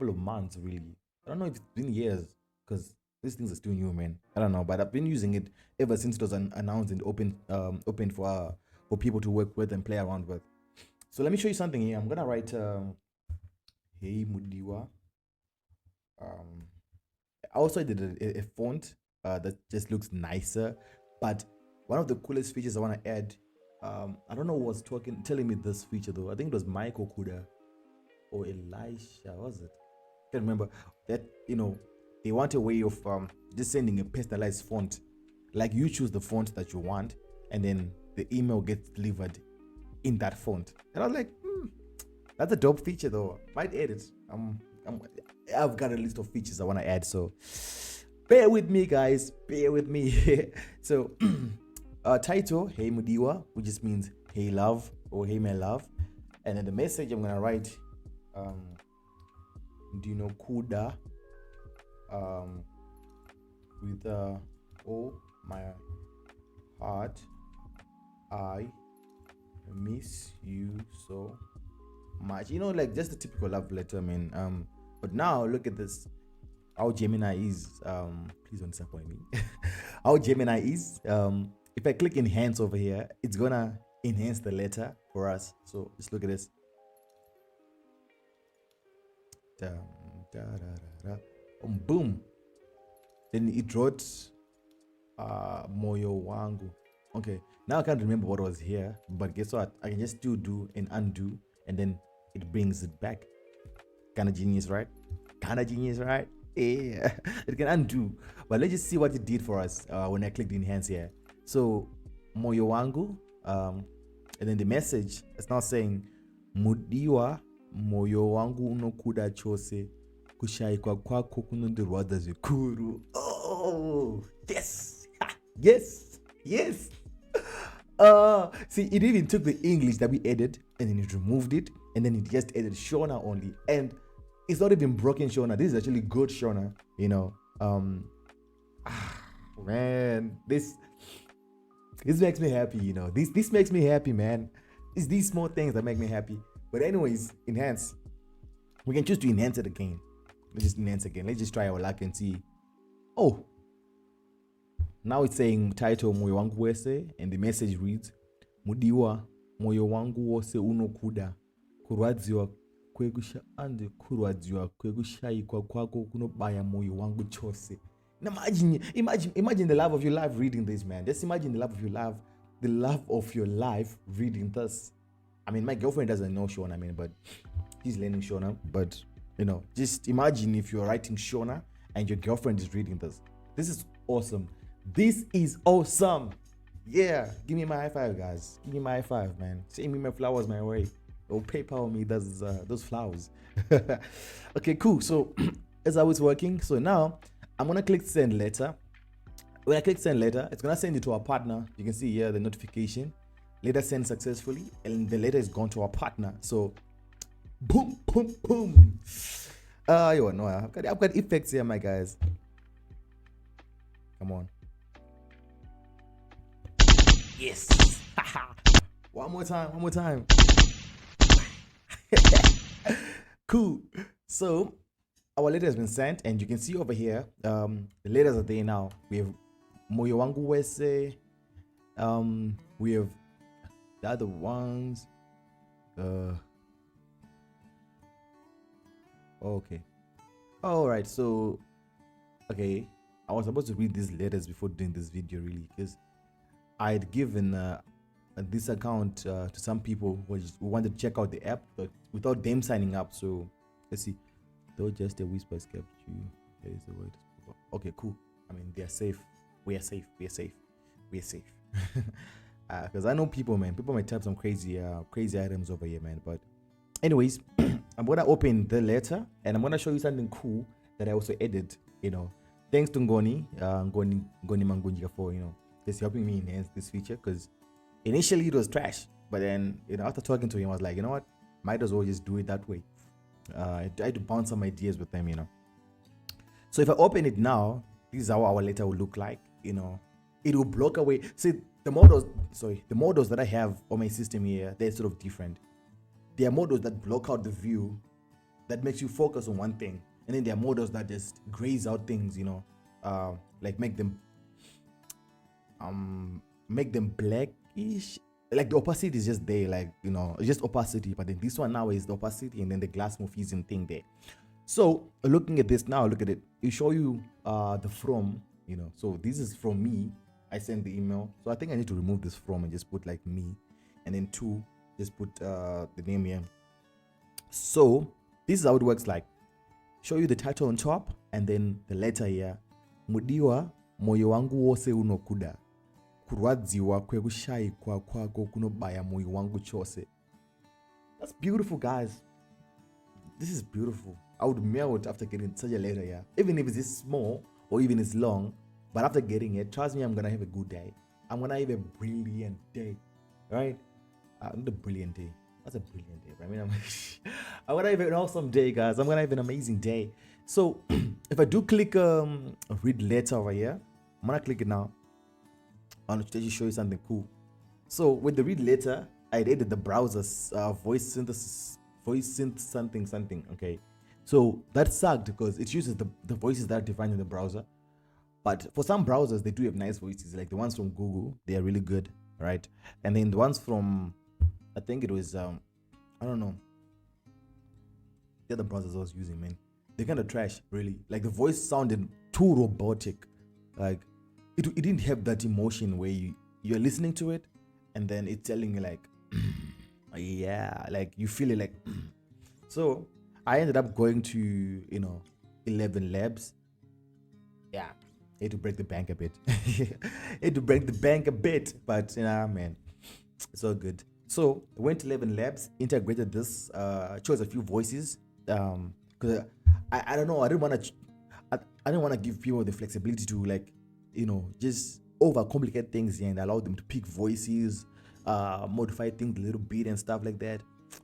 of months, really. I don't know if it's been years, because these things are still new, man. I don't know, but I've been using it ever since it was announced and open for people to work with and play around with. So let me show you something here. I'm gonna write Hey Mudiwa. I also did a font that just looks nicer. But one of the coolest features I want to add, I don't know who was telling me this feature though. I think it was Mike Okuda or Elisha. What was it? I can't remember. That they want a way of just sending a personalized font. Like you choose the font that you want, and then the email gets delivered in that font. And I was like, that's a dope feature though. Might add it. I've got a list of features I want to add, so bear with me, guys. Bear with me. So, title, Hey Mudiwa, which just means hey love or hey my love. And then the message I'm gonna write, do you know Kuda? With oh my heart, I miss you so much. Like just a typical love letter, man. But now look at this. How Gemini is. Please don't disappoint me. How Gemini is. If I click enhance over here, it's gonna enhance the letter for us. So just look at this. Boom. Then it wrote moyo wangu. Okay, now I can't remember what was here, but guess what? I can just do and undo, and then it brings it back. Kind of genius, right? Yeah. It can undo, but let's just see what it did for us when I clicked enhance here. So moyo wangu, and then the message is now saying Mudiwa, moyo wangu unokuda chose kushaikwa kwako kunondirwadza zvikuru. Oh, yes. Yes. See, it even took the English that we added and then it removed it, and then it just added Shona only, and it's not even broken Shona. This is actually good Shona, man, this makes me happy, this makes me happy, man. It's these small things that make me happy. But anyways, enhance. We can choose to enhance it again. Let's just enhance again. Let's just try our luck and see. Oh, now it's saying title moyo wangu wese, and the message reads Mudiwa, moyo wangu wose unokuda kurwadziwa kwegusha ande kurwadziwa kwegushaikwa kwako kunobaya moyo wangu chose. Now imagine the love of your life reading this, man. Just imagine the love of your life reading this. I mean, my girlfriend doesn't know Shona, but she's learning Shona. But just imagine if you're writing Shona and your girlfriend is reading this. This is awesome. This is awesome. Yeah, give me my high five, guys. Give me my high five, man. Send me my flowers my way. Or PayPal me those flowers. Okay, cool. So as I was working, so now I'm gonna click send letter. When I click send letter, it's gonna send it to our partner. You can see here the notification. Letter sent successfully, and the letter is gone to our partner. So boom, boom, boom. You know, I've got effects here, my guys. Come on. Yes. One more time. Cool. So our letter has been sent, and you can see over here, the letters are there now. We have Moyo Wangu Wese. We have the other ones. Okay. All right. So, okay, I was supposed to read these letters before doing this video, really, because I had given this account to some people who wanted to check out the app, but without them signing up. So let's see. Though just a whisper escaped you. There is a word. Okay, cool. I mean, they are safe. We are safe. Because I know people, man. People might type some crazy items over here, man. But anyways, I'm gonna open the letter and I'm gonna show you something cool that I also added. You know, thanks to Ngoni Mangunjika for just helping me enhance this feature, because initially it was trash, but then after talking to him, I was like, you know what, might as well just do it that way. I tried to bounce some ideas with them, So if I open it now, this is how our letter will look like. It will block away. See, the models that I have on my system here, they're sort of different. There are models that block out the view, that makes you focus on one thing, and then there are models that just graze out things, like make them blackish. Like the opacity is just there, like it's just opacity. But then this one now is the opacity, and then the glass morphism thing there. So looking at this now, look at it. It show you the from. So this is from me. I sent the email. So I think I need to remove this from and just put like me, and then to just put the name here. So this is how it works. Like, show you the title on top, and then the letter here. Mudiwa moyo wangu wose unokuda. Kurwadziwa kwekushayikwa kwako kunobaya moyo wangu chose. That's beautiful, guys. This is beautiful. I would melt after getting such a letter here. Even if it's this small or even it's long, but after getting it, trust me, I'm gonna have a good day. I'm gonna have a brilliant day, right? Not a brilliant day. That's a brilliant day. I mean, I'm gonna have an awesome day, guys. I'm gonna have an amazing day. So if I do click read letter over here, I'm gonna click it now. I want to just show you something cool. So with the read letter, I added the browser's voice synth something. Okay, so that sucked because it uses the voices that are defined in the browser. But for some browsers, they do have nice voices, like the ones from Google. They are really good, right? And then the ones from, I think it was I don't know, the other browsers I was using, man, they're kind of trash, really. Like the voice sounded too robotic. Like it didn't have that emotion where you're listening to it and then it's telling you like yeah, like you feel it like so I ended up going to 11 Labs. Yeah, I had to break the bank a bit. But man, it's all good. So I went to 11 Labs, integrated this, chose a few voices, because I don't know, I didn't want to give people the flexibility to like just overcomplicate things and allow them to pick voices, modify things a little bit and stuff like that.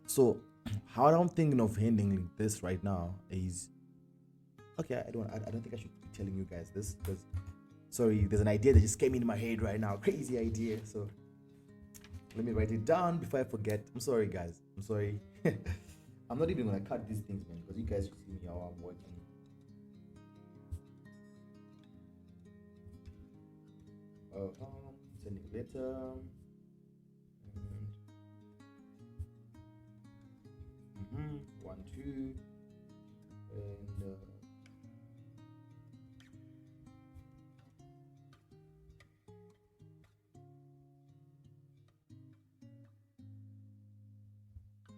So how I'm thinking of handling this right now is, okay, I don't think I should be telling you guys this, because sorry, there's an idea that just came into my head right now, crazy idea. So let me write it down before I forget. I'm sorry, guys. I'm sorry. I'm not even gonna cut these things, man, because you guys should see me how I'm working. Sending letter. And 1, 2, and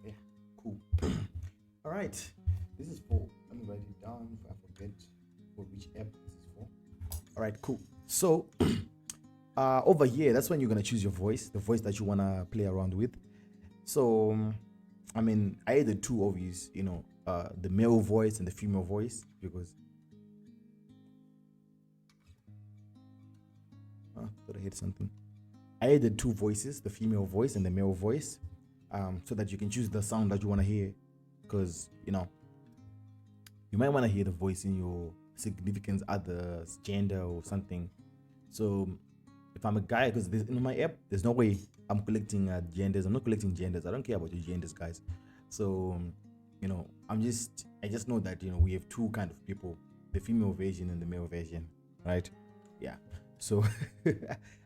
yeah, cool. All right, this is for. Let me write it down if I forget for which app this is for. All right, cool. So over here, that's when you're gonna choose your voice, the voice that you wanna play around with. So, I mean, I had the two obvious, the male voice and the female voice because. Thought I heard something. I added two voices, the female voice and the male voice, so that you can choose the sound that you want to hear. Because, you might want to hear the voice in your significant other's gender or something. So, if I'm a guy, because in my app, there's no way I'm collecting genders. I'm not collecting genders. I don't care about your genders, guys. So, I just know that, we have two kind of people, the female version and the male version, right? Yeah. So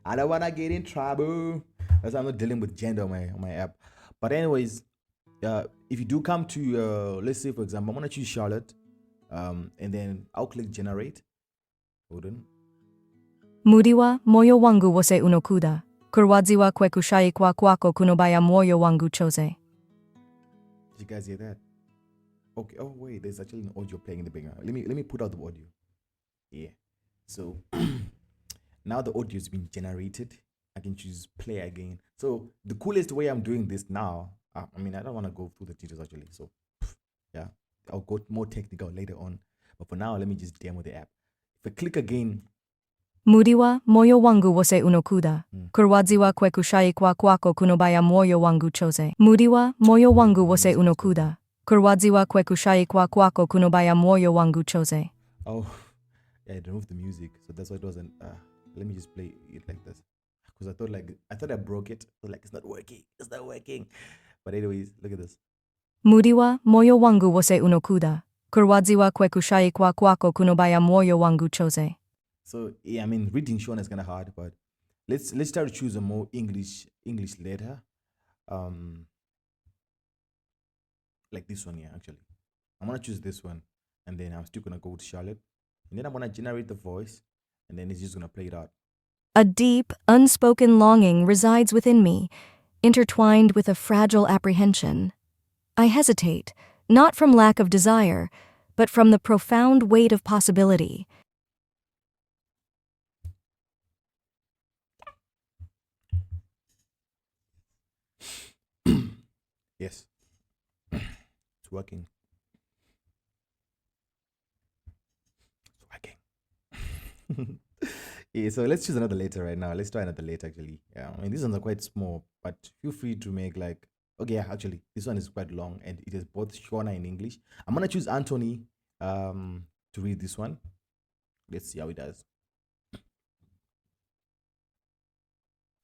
I don't want to get in trouble. That's why I'm not dealing with gender on my app. But anyways, if you do come to, let's say, for example, I'm going to choose Charlotte. And then I'll click generate. Hold on. Mudiwa moyo wangu wose unokuda. Kurwadziwa kwekushai kwa kwako kunobaya moyo wangu chose. Did you guys hear that? Okay. Oh wait, there's actually an audio playing in the background. Let me put out the audio. Yeah. So now the audio has been generated. I can choose play again. So the coolest way I'm doing this now, I don't want to go through the details actually. So yeah, I'll go more technical later on. But for now, let me just demo the app. If I click again. Mudiwa moyo wangu wose unokuda. Kurwadziwa kwekushai kwa kwako kunobaya moyo wangu chose. Mudiwa moyo wangu wose unokuda. Kurwadziwa kwekushai kwa kwako kunobaya moyo wangu chose. Oh, yeah, I removed the music, so that's why it wasn't. Let me just play it like this, because I thought I broke it. So it's not working. It's not working. But anyways, look at this. Mudiwa moyo wangu wose unokuda. Kurwadziwa kwekushai kwa kwako kunobaya moyo wangu chose. So yeah, reading Shona is kind of hard, but let's try to choose a more English letter, like this one here. Actually, I'm gonna choose this one, and then I'm still gonna go to Charlotte, and then I'm gonna generate the voice, and then it's just gonna play it out. A deep, unspoken longing resides within me, intertwined with a fragile apprehension. I hesitate, not from lack of desire, but from the profound weight of possibility. Yes, it's working. It's working. Yeah, so let's choose another letter right now. Let's try another letter actually. Yeah, these ones are quite small, but feel free to make okay, yeah, actually, this one is quite long and it is both Shona and English. I'm gonna choose Anthony to read this one. Let's see how it does.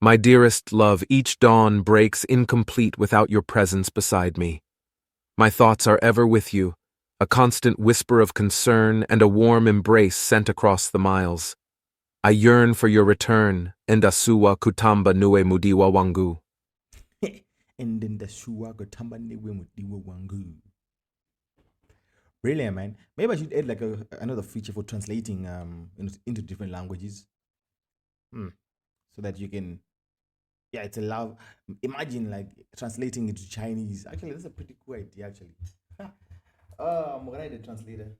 My dearest love, each dawn breaks incomplete without your presence beside me. My thoughts are ever with you, a constant whisper of concern and a warm embrace sent across the miles. I yearn for your return, endasuwa kutamba nuwe mudiwa wangu. Endasuwa kutamba nuwe mudiwa wangu. Brilliant, man. Maybe I should add another feature for translating into different languages. So that you can, yeah, it's a love. Imagine translating into Chinese. Actually, that's a pretty cool idea. Actually, I'm gonna write a translator.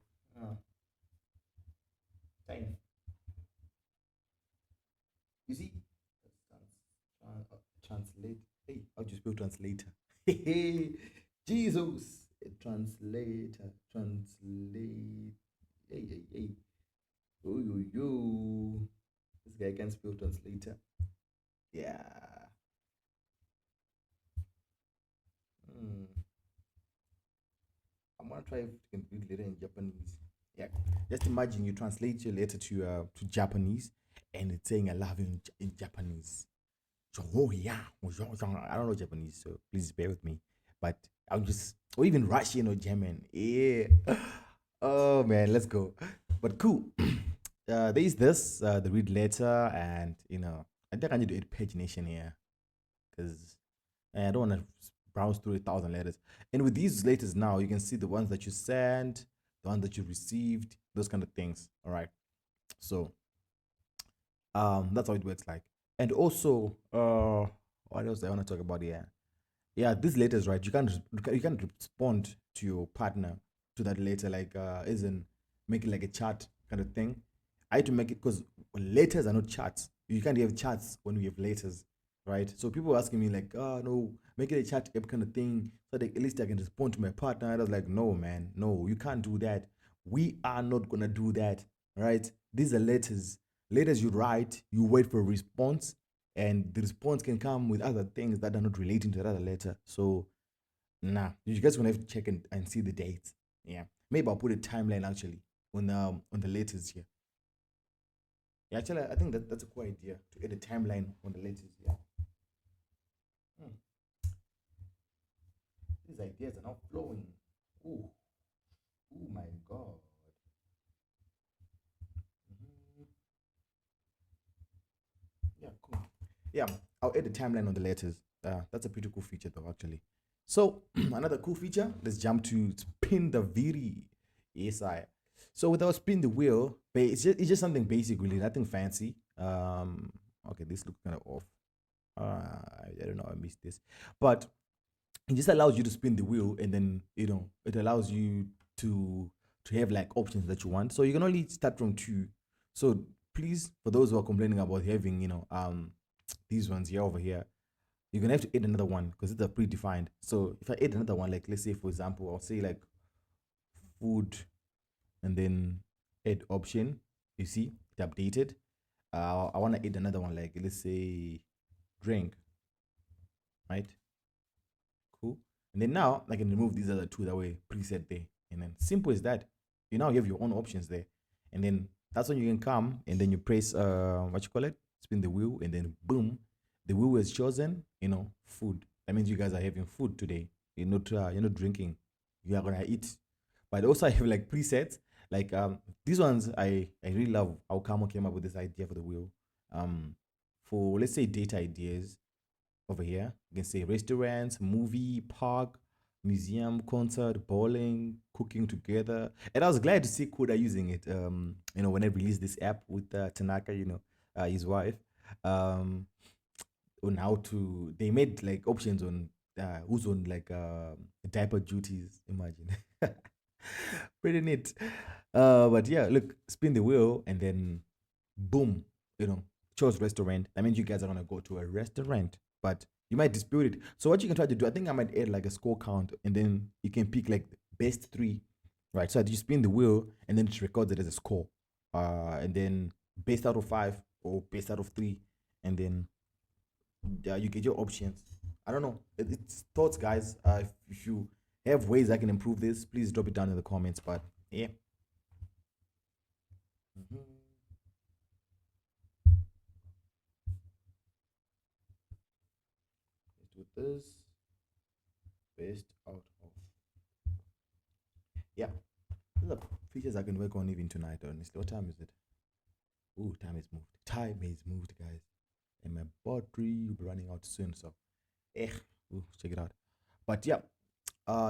Chinese. You see, translate. Hey, how do you spell translator? Hey, Jesus, translator, translate. Hey. Oh. This guy can spell translator. Yeah. I'm gonna try if you can read letter in Japanese. Yeah. Just imagine you translate your letter to Japanese, and it's saying "I love you" in Japanese. Oh yeah. I don't know Japanese, so please bear with me. But or even Russian or German. Yeah. Oh man, let's go. But cool. There is this, the read letter, and I think I need to add pagination here because I don't want to browse through 1,000 letters. And with these letters now, you can see the ones that you sent, the ones that you received, those kind of things. All right. So that's how it works like. And also, what else I want to talk about here? Yeah, these letters, right? You can't respond to your partner to that letter, as in make it like a chat kind of thing. I had to make it because letters are not chats. You can't have charts when we have letters, right? So people were asking me like, oh no, make it a chat app kind of thing so that at least I can respond to my partner. I was like, no, man, no, you can't do that. We are not gonna do that, right? These are letters. Letters you write, you wait for a response, and the response can come with other things that are not relating to that other letter. So nah, you guys gonna have to check and see the dates. Yeah, maybe I'll put a timeline actually on the letters here. Yeah, actually, I think that's a cool idea to add a timeline on the letters. Yeah. Hmm. These ideas are now flowing. Ooh, oh my god. Mhm. Yeah, cool. Yeah, I'll add the timeline on the letters. That's a pretty cool feature, though, actually. So another cool feature. Let's jump to spin the viri. Yes, I. So without spin the wheel, it's just something basic, really, nothing fancy. Okay, this looks kind of off. I don't know. I missed this, but it just allows you to spin the wheel, and then it allows you to have like options that you want. So you can only start from two. So please, for those who are complaining about having these ones here over here, you're gonna have to add another one because it's a predefined. So if I add another one, like let's say for example, I'll say like food, and then add option. You see it updated. I want to add another one, like let's say drink, right? Cool. And then now I can remove these other two that were preset there. And then simple as that. You now have your own options there. And then that's when you can come and then you press what you call it? Spin the wheel, and then boom, the wheel is chosen, food. That means you guys are having food today. You're not drinking. You are gonna eat. But also I have like presets. Like these ones I really love how Kamo came up with this idea for the wheel. For let's say data ideas, over here. You can say restaurants, movie, park, museum, concert, bowling, cooking together. And I was glad to see Koda using it. When I released this app with Tanaka, his wife, on how to. They made like options on who's on like diaper duties. Imagine, pretty neat. But yeah, look, spin the wheel and then boom, chose restaurant. That means you guys are gonna go to a restaurant, but you might dispute it. So what you can try to do, I think I might add like a score count, and then you can pick like best three, right? So that you spin the wheel, and then it records it as a score, and then best out of five or best out of three, and then you get your options. I don't know. It's thoughts, guys. If you have ways I can improve this, please drop it down in the comments. But yeah. Mhm. Let's do this. Best out of. Yeah. These are features I can work on even tonight, honestly. What time is it? Ooh, time is moved. Time is moved, guys. And my battery will be running out soon. So, eh, check it out. But yeah,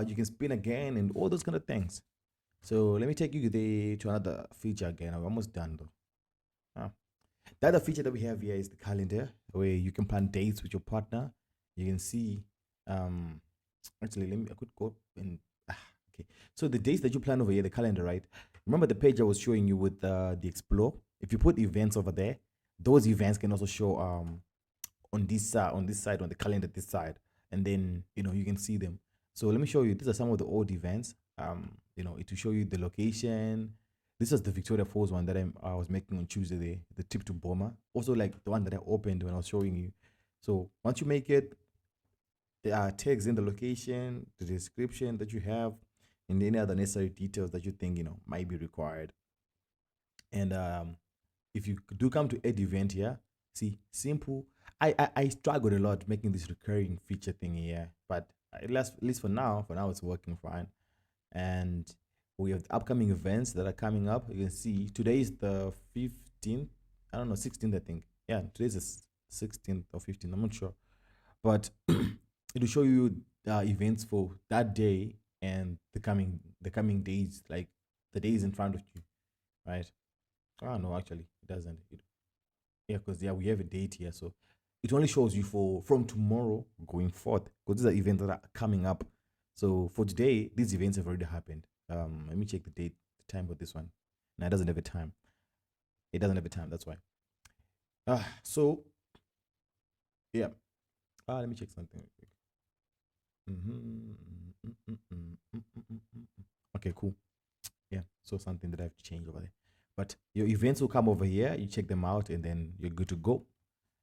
you can spin again and all those kind of things. So let me take you to another feature again. I'm almost done though. The other feature that we have here is the calendar, where you can plan dates with your partner. You can see, um, actually, I could go and, okay. So the dates that you plan over here, the calendar, right? Remember the page I was showing you with the Explore? If you put events over there, those events can also show on this side, on the calendar this side, and then you can see them. So let me show you. These are some of the old events. It will show you the location. This is the Victoria Falls one that I was making on Tuesday, the trip to Boma. Also, like the one that I opened when I was showing you. So once you make it, there are tags in the location, the description that you have, and any other necessary details that you think might be required. And if you do come to add event here, see, simple. I struggled a lot making this recurring feature thing here, but at least for now it's working fine. And we have the upcoming events that are coming up. You can see today is the 15th. I don't know, 16th, I think. Yeah, today's the 16th or 15th. I'm not sure, but it will show you events for that day and the coming days, like the days in front of you, right? Oh no, actually, it doesn't. Yeah, because we have a date here, so it only shows you from tomorrow going forth, because these are events that are coming up. So for today, these events have already happened. Let me check the date, the time for this one. No, it doesn't have a time. It doesn't have a time. That's why. So yeah. Let me check something real quick. Okay, cool. Yeah, so something that I've changed over there. But your events will come over here, you check them out, and then you're good to go.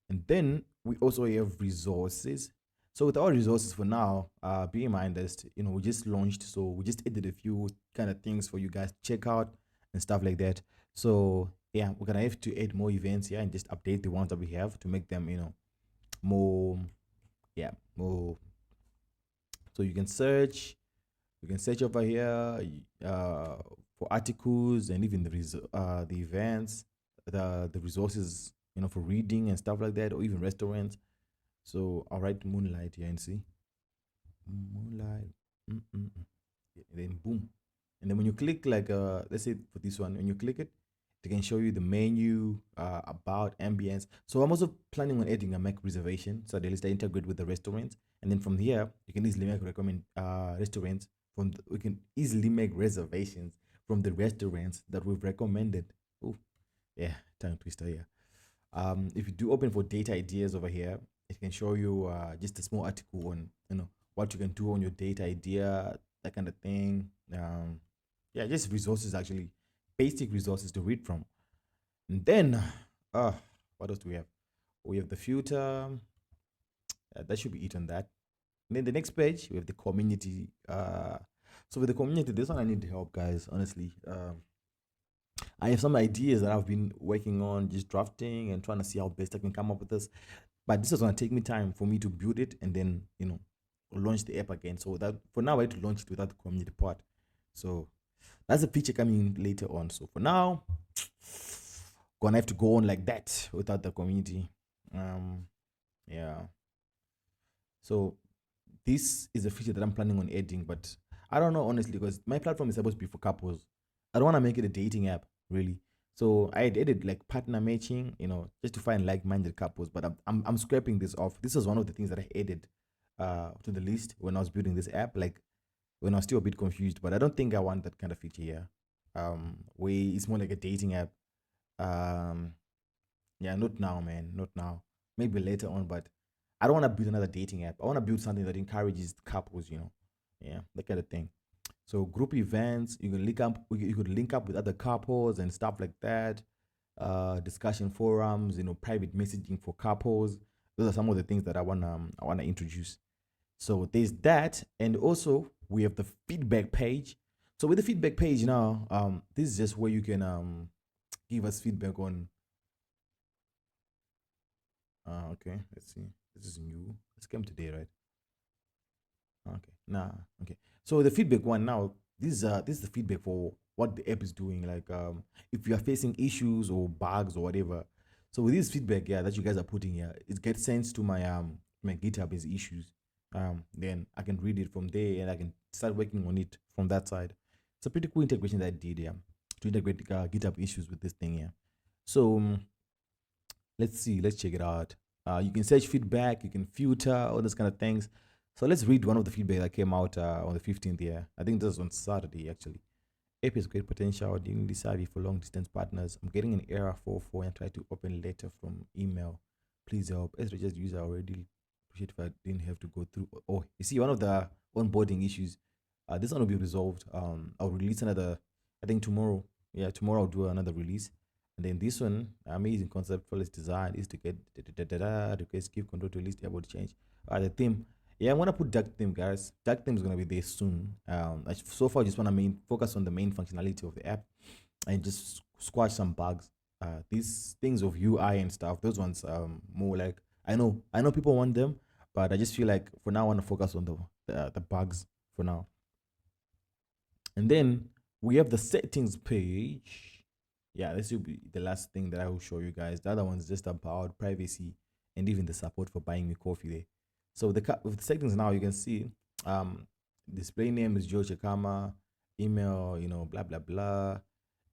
And then we also have resources. So with our resources for now, be in mind that we just launched, so we just added a few kind of things for you guys to check out and stuff like that. So yeah, we're gonna have to add more events here and just update the ones that we have to make them more, yeah, more. So you can search over here for articles and even the events, the resources, for reading and stuff like that, or even restaurants. So I'll write Moonlight here and see Moonlight. Then boom, and then when you click, like let's say for this one, when you click it, it can show you the menu, about ambience. So I'm also planning on adding a Mac reservation, so at least I integrate with the restaurants, and then from here you can easily make recommend restaurants we can easily make reservations from the restaurants that we've recommended. Oh, yeah, tongue twister here. If you do open for data ideas over here, it can show you just a small article on what you can do on your data idea, that kind of thing. Yeah, just resources, actually, basic resources to read from. And then, what else do we have? We have the filter. That should be it on that. And then the next page, we have the community. So with the community, this one I need help, guys. Honestly, I have some ideas that I've been working on, just drafting and trying to see how best I can come up with this. But this is gonna take me time for me to build it and then launch the app again. So that for now I had to launch it without the community part. So that's a feature coming later on. So for now, gonna have to go on like that without the community. Yeah. So this is a feature that I'm planning on adding, but I don't know, honestly, because my platform is supposed to be for couples. I don't want to make it a dating app, really. So I had added like partner matching, just to find like-minded couples. But I'm scraping this off. This was one of the things that I added to the list when I was building this app, like when I was still a bit confused. But I don't think I want that kind of feature here. Where it's more like a dating app. Yeah, not now, man, not now. Maybe later on, but I don't want to build another dating app. I want to build something that encourages couples, yeah, that kind of thing. So group events, you can link up. You could link up with other couples and stuff like that. Discussion forums, private messaging for couples. Those are some of the things that I wanna introduce. So there's that, and also we have the feedback page. So with the feedback page now, this is just where you can give us feedback on. Okay, let's see. This is new. This came today, right? Okay. Nah. Okay. So the feedback one now. This is the feedback for what the app is doing. Like if you are facing issues or bugs or whatever. So with this feedback, yeah, that you guys are putting here, it gets sent to my GitHub as issues. Then I can read it from there and I can start working on it from that side. It's a pretty cool integration that I did, yeah, to integrate GitHub issues with this thing, yeah. So let's see. Let's check it out. You can search feedback. You can filter all those kind of things. So let's read one of the feedback that came out on the 15th here. I think this was on Saturday, actually. App has great potential. Didn't decide for long distance partners. I'm getting an error 44 and try to open letter from email. Please help. As registered user, I already appreciate if I didn't have to go through. Oh, you see, one of the onboarding issues. This one will be resolved. I'll release another, I think tomorrow. Yeah, tomorrow I'll do another release. And then this one, amazing concept for its design is to get request give control to list able to change. The theme. Yeah, I'm gonna put dark theme, guys. Dark theme is gonna be there soon. So far, I just wanna focus on the main functionality of the app and just squash some bugs. These things of UI and stuff, those ones more like I know people want them, but I just feel like for now I want to focus on the bugs for now. And then we have the settings page. Yeah, this will be the last thing that I will show you guys. The other one's just about privacy and even the support for buying me coffee there. So with the settings now, you can see display name is George Akama, email, blah blah blah,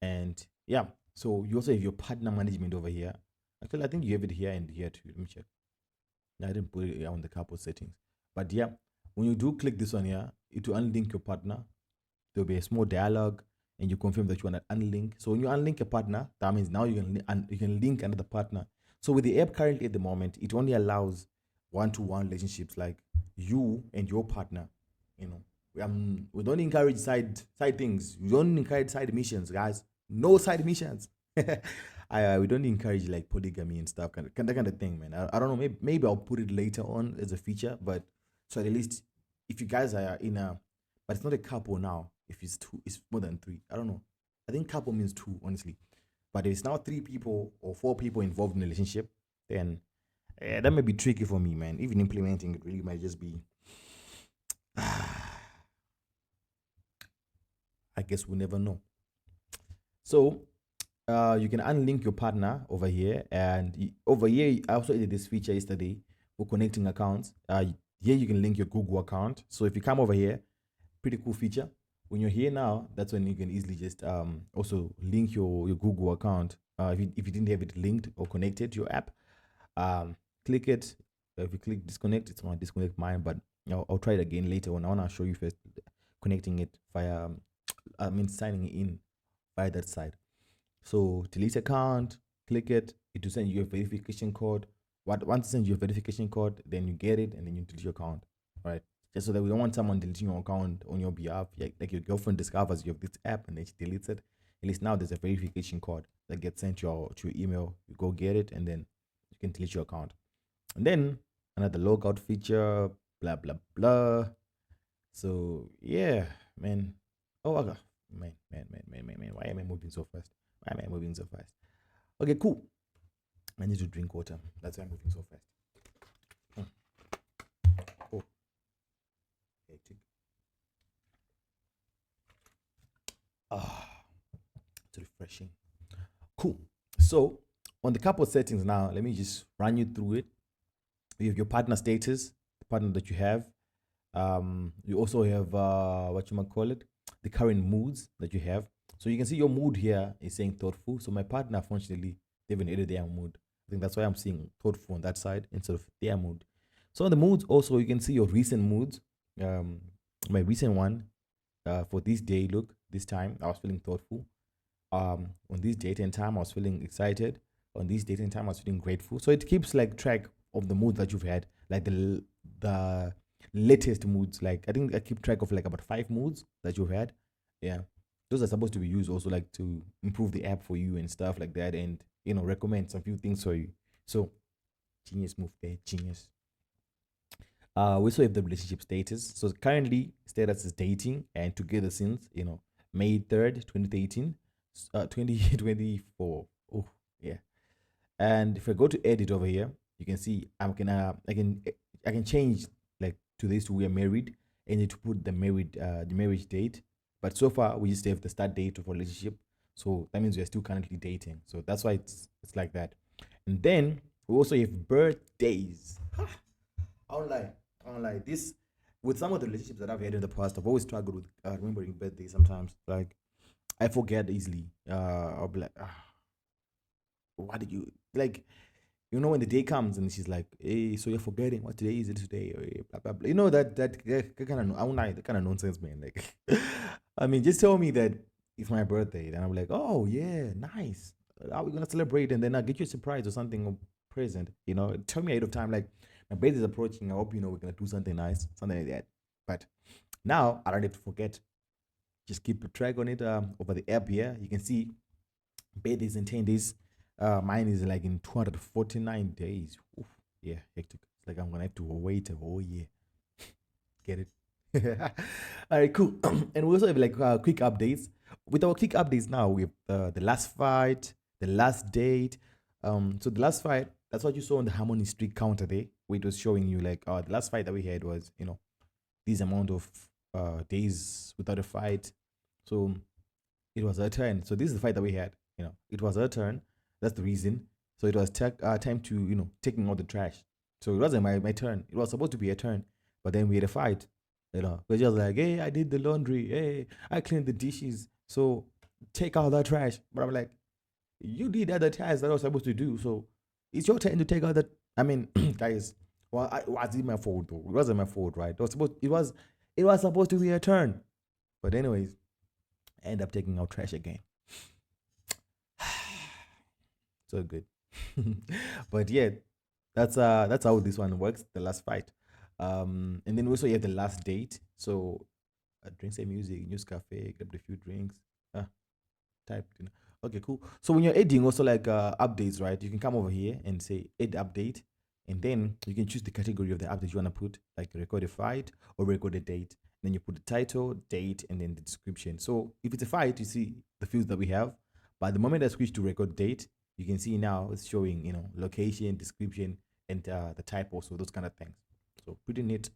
and yeah. So you also have your partner management over here. Actually, I think you have it here and here too. Let me check. I didn't put it on the couple settings, but yeah, when you do click this one here, it will unlink your partner. There'll be a small dialogue and you confirm that you want to unlink. So when you unlink a partner, that means now you can link another partner. So with the app currently at the moment, it only allows one-to-one relationships, like you and your partner. You know, we don't encourage side things. We don't encourage side missions, guys. No side missions. We don't encourage like polygamy and stuff, that kind of thing, man. I don't know. Maybe I'll put it later on as a feature, but so at least if you guys are in a, but it's not a couple now. If it's two, it's more than three. I don't know. I think couple means two, honestly. But if it's now 3 people or 4 people involved in a relationship, then that may be tricky for me, man. Even implementing it really might just be. I guess we'll never know. So you can unlink your partner over here, and over here I also added this feature yesterday for connecting accounts. Here you can link your Google account. So if you come over here, pretty cool feature. When you're here now, that's when you can easily just also link your Google account. If you didn't have it linked or connected to your app, click it. If you click disconnect, it's going to disconnect mine, but I'll try it again later on. I want to show you first connecting it via, signing in via that side. So delete account, click it. It will send you a verification code. Once it sends you a verification code, then you get it and then you delete your account. All right. Just so that we don't want someone deleting your account on your behalf. Like your girlfriend discovers you have this app and then she deletes it. At least now there's a verification code that gets sent to your email. You go get it and then you can delete your account. And then another logout feature, blah blah blah. So yeah, man. Oh okay. Man. Why am I moving so fast? Okay, cool. I need to drink water. That's why I'm moving so fast. Oh. It's refreshing. Cool. So on the couple settings now, let me just run you through it. You have your partner status, the partner that you have. You also have what you might call it, the current moods that you have. So you can see your mood here is saying thoughtful. So my partner, unfortunately, they haven't added their mood. I think that's why I'm seeing thoughtful on that side instead of their mood. So on the moods also, you can see your recent moods. My recent one for this day, look, this time I was feeling thoughtful. On this date and time, I was feeling excited. On this date and time, I was feeling grateful. So it keeps like track of the mood that you've had, like the latest moods. Like I think I keep track of like about 5 moods that you've had. Yeah, those are supposed to be used also like to improve the app for you and stuff like that, and recommend some few things for you. So genius move there, genius. We also have the relationship status. So currently status is dating and together since May 3rd, 2018, 2024. Oh yeah. And if I go to edit over here, you can see I can change like to this to we are married, and need to put the marriage date. But so far we just have the start date of relationship. So that means we are still currently dating. So that's why it's like that. And then we also have birthdays. I don't lie. This with some of the relationships that I've had in the past, I've always struggled with remembering birthdays sometimes. Like I forget easily. I'll be like, what did you like? When the day comes and she's like, "Hey, so you're forgetting what today is? It today?" Or, blah, blah, blah. That kind of I don't like that kind of nonsense, man. Like, I mean, just tell me that it's my birthday, then I'm like, "Oh yeah, nice. Are we gonna celebrate?" And then I'll get you a surprise or something or present. Tell me ahead of time. Like, my birthday is approaching. I hope we're gonna do something nice, something like that. But now I don't have to forget. Just keep a track on it over the app here. You can see birthdays in 10 days. Mine is like in 249 days. Oof, yeah, hectic. It's like I'm gonna have to wait a whole year. Get it? All right, cool. And we also have like quick updates. With our quick updates now, we have the last fight, the last date. So the last fight, that's what you saw on the Harmony Streak counter there, where it was showing you like the last fight that we had was this amount of days without a fight. So it was her turn. So this is the fight that we had. It was her turn. That's the reason. So it was time to taking out the trash. So it wasn't my turn. It was supposed to be a turn, but then we had a fight. We're just like, hey, I did the laundry. Hey, I cleaned the dishes. So take out that trash. But I'm like, you did other tasks that I was supposed to do. So it's your turn to take out that. I mean, guys, was it my fault though? It wasn't my fault, right? It was supposed to be a turn. But anyways, I end up taking out trash again. So good. But yeah, that's how this one works. The last fight, and then also you have the last date. So drinks and music, news cafe, grab a few drinks. Uh, type. Okay, cool. So when you're adding also like updates, right? You can come over here and say add update, and then you can choose the category of the update you want to put, like record a fight or record a date. Then you put the title, date, and then the description. So if it's a fight, you see the fields that we have. But the moment I switch to record date, you can see now it's showing, location, description, and the type also, those kind of things. So pretty neat.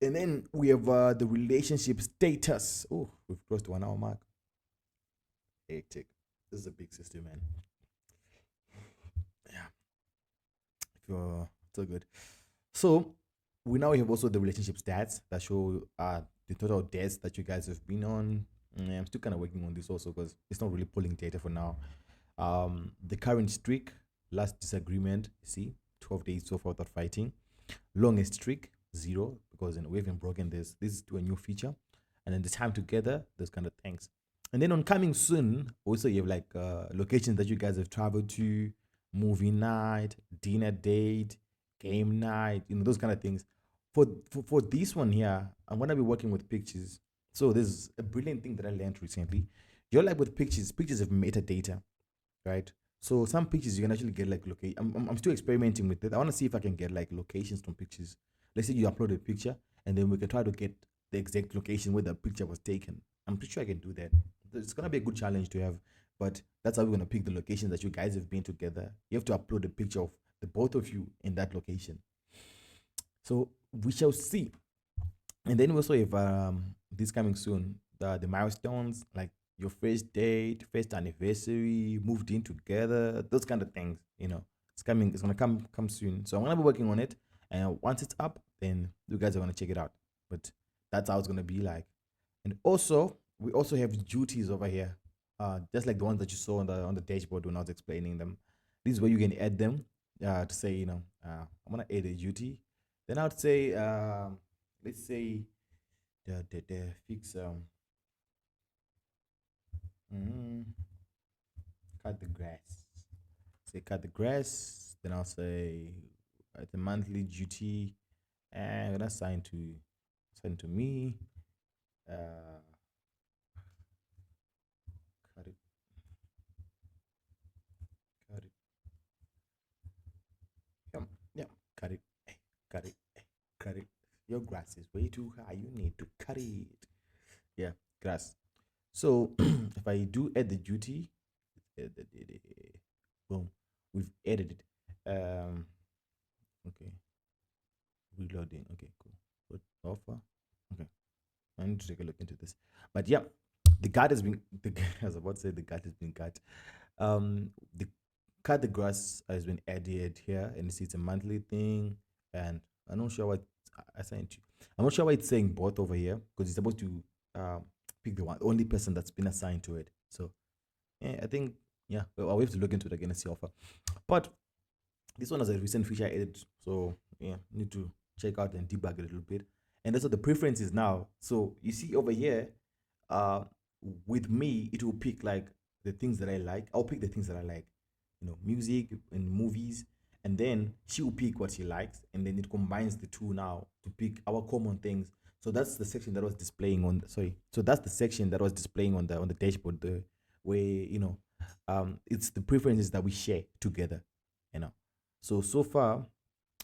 And then we have the relationship status. Oh, we've crossed 1 hour mark. Hectic. This is a big system, man. Yeah. If you're so good. So we now have also the relationship stats that show the total dates that you guys have been on. I'm still kind of working on this also because it's not really pulling data for now. The current streak, last disagreement, see, 12 days so far without fighting. Longest streak, 0, because we haven't broken this. This is to a new feature. And then the time together, those kind of things. And then on coming soon, also you have like locations that you guys have traveled to, movie night, dinner date, game night, those kind of things. For this one here, I'm gonna be working with pictures. So there's a brilliant thing that I learned recently. You're like with pictures have metadata, right? So some pictures you can actually get like location. I'm still experimenting with it. I want to see if I can get like locations from pictures. Let's say you upload a picture and then we can try to get the exact location where the picture was taken. I'm pretty sure I can do that. It's gonna be a good challenge to have, but that's how we're gonna pick the location that you guys have been together. You have to upload a picture of the both of you in that location. So we shall see. And then we also have this coming soon, the milestones, like your first date, first anniversary, moved in together, those kind of things. It's coming. It's gonna come soon. So I'm gonna be working on it, and once it's up, then you guys are gonna check it out. But that's how it's gonna be like. And also, we also have duties over here, just like the ones that you saw on the dashboard when I was explaining them. This is where you can add them to say, I'm gonna add a duty. Then I would say, let's say the fix mm, cut the grass. Say cut the grass. Then I'll say the monthly duty, and I'm gonna send to me. Cut it, cut it. Yeah, cut it, cut it, cut it. Your grass is way too high. You need to cut it. Yeah, grass. So if I do add the duty, boom, we've added it. Okay, reloading. Okay, cool. Put offer. Okay, I need to take a look into this. But yeah, the guard has been. I was about to say the guard has been cut. The cut the grass has been added here, and you see it's a monthly thing. And I'm not sure what I assigned to. I'm not sure why it's saying both over here because it's supposed to pick the only person that's been assigned to it. So yeah, I think we have to look into it again and see offer. But this one has a recent feature added, so yeah, need to check out and debug it a little bit. And also the preferences now. So you see over here, with me, it will pick like the things that I like. I'll pick the things that I like, music and movies, and then she will pick what she likes, and then it combines the two now to pick our common things. So that's the section that was displaying on. So that's the section that was displaying on the dashboard, the where it's the preferences that we share together, So far,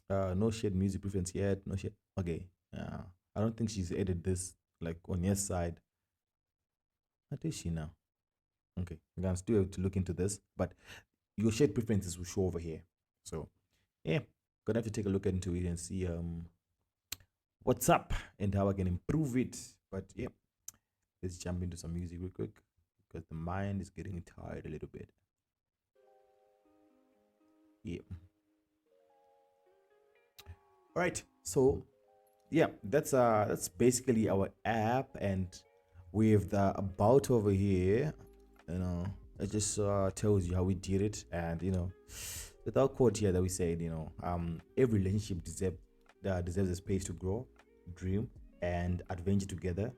no shared music preference yet. No shared. Okay. I don't think she's added this like on your side. What is she now? Okay, I'm gonna still have to look into this, but your shared preferences will show over here. So yeah, gonna have to take a look into it and see what's up and how I can improve it. But yeah, let's jump into some music real quick because the mind is getting tired a little bit. Yeah. All right. So yeah, that's basically our app, and with the about over here, it just tells you how we did it, and without quote here that we said, every relationship deserves a space to grow, dream, and adventure together.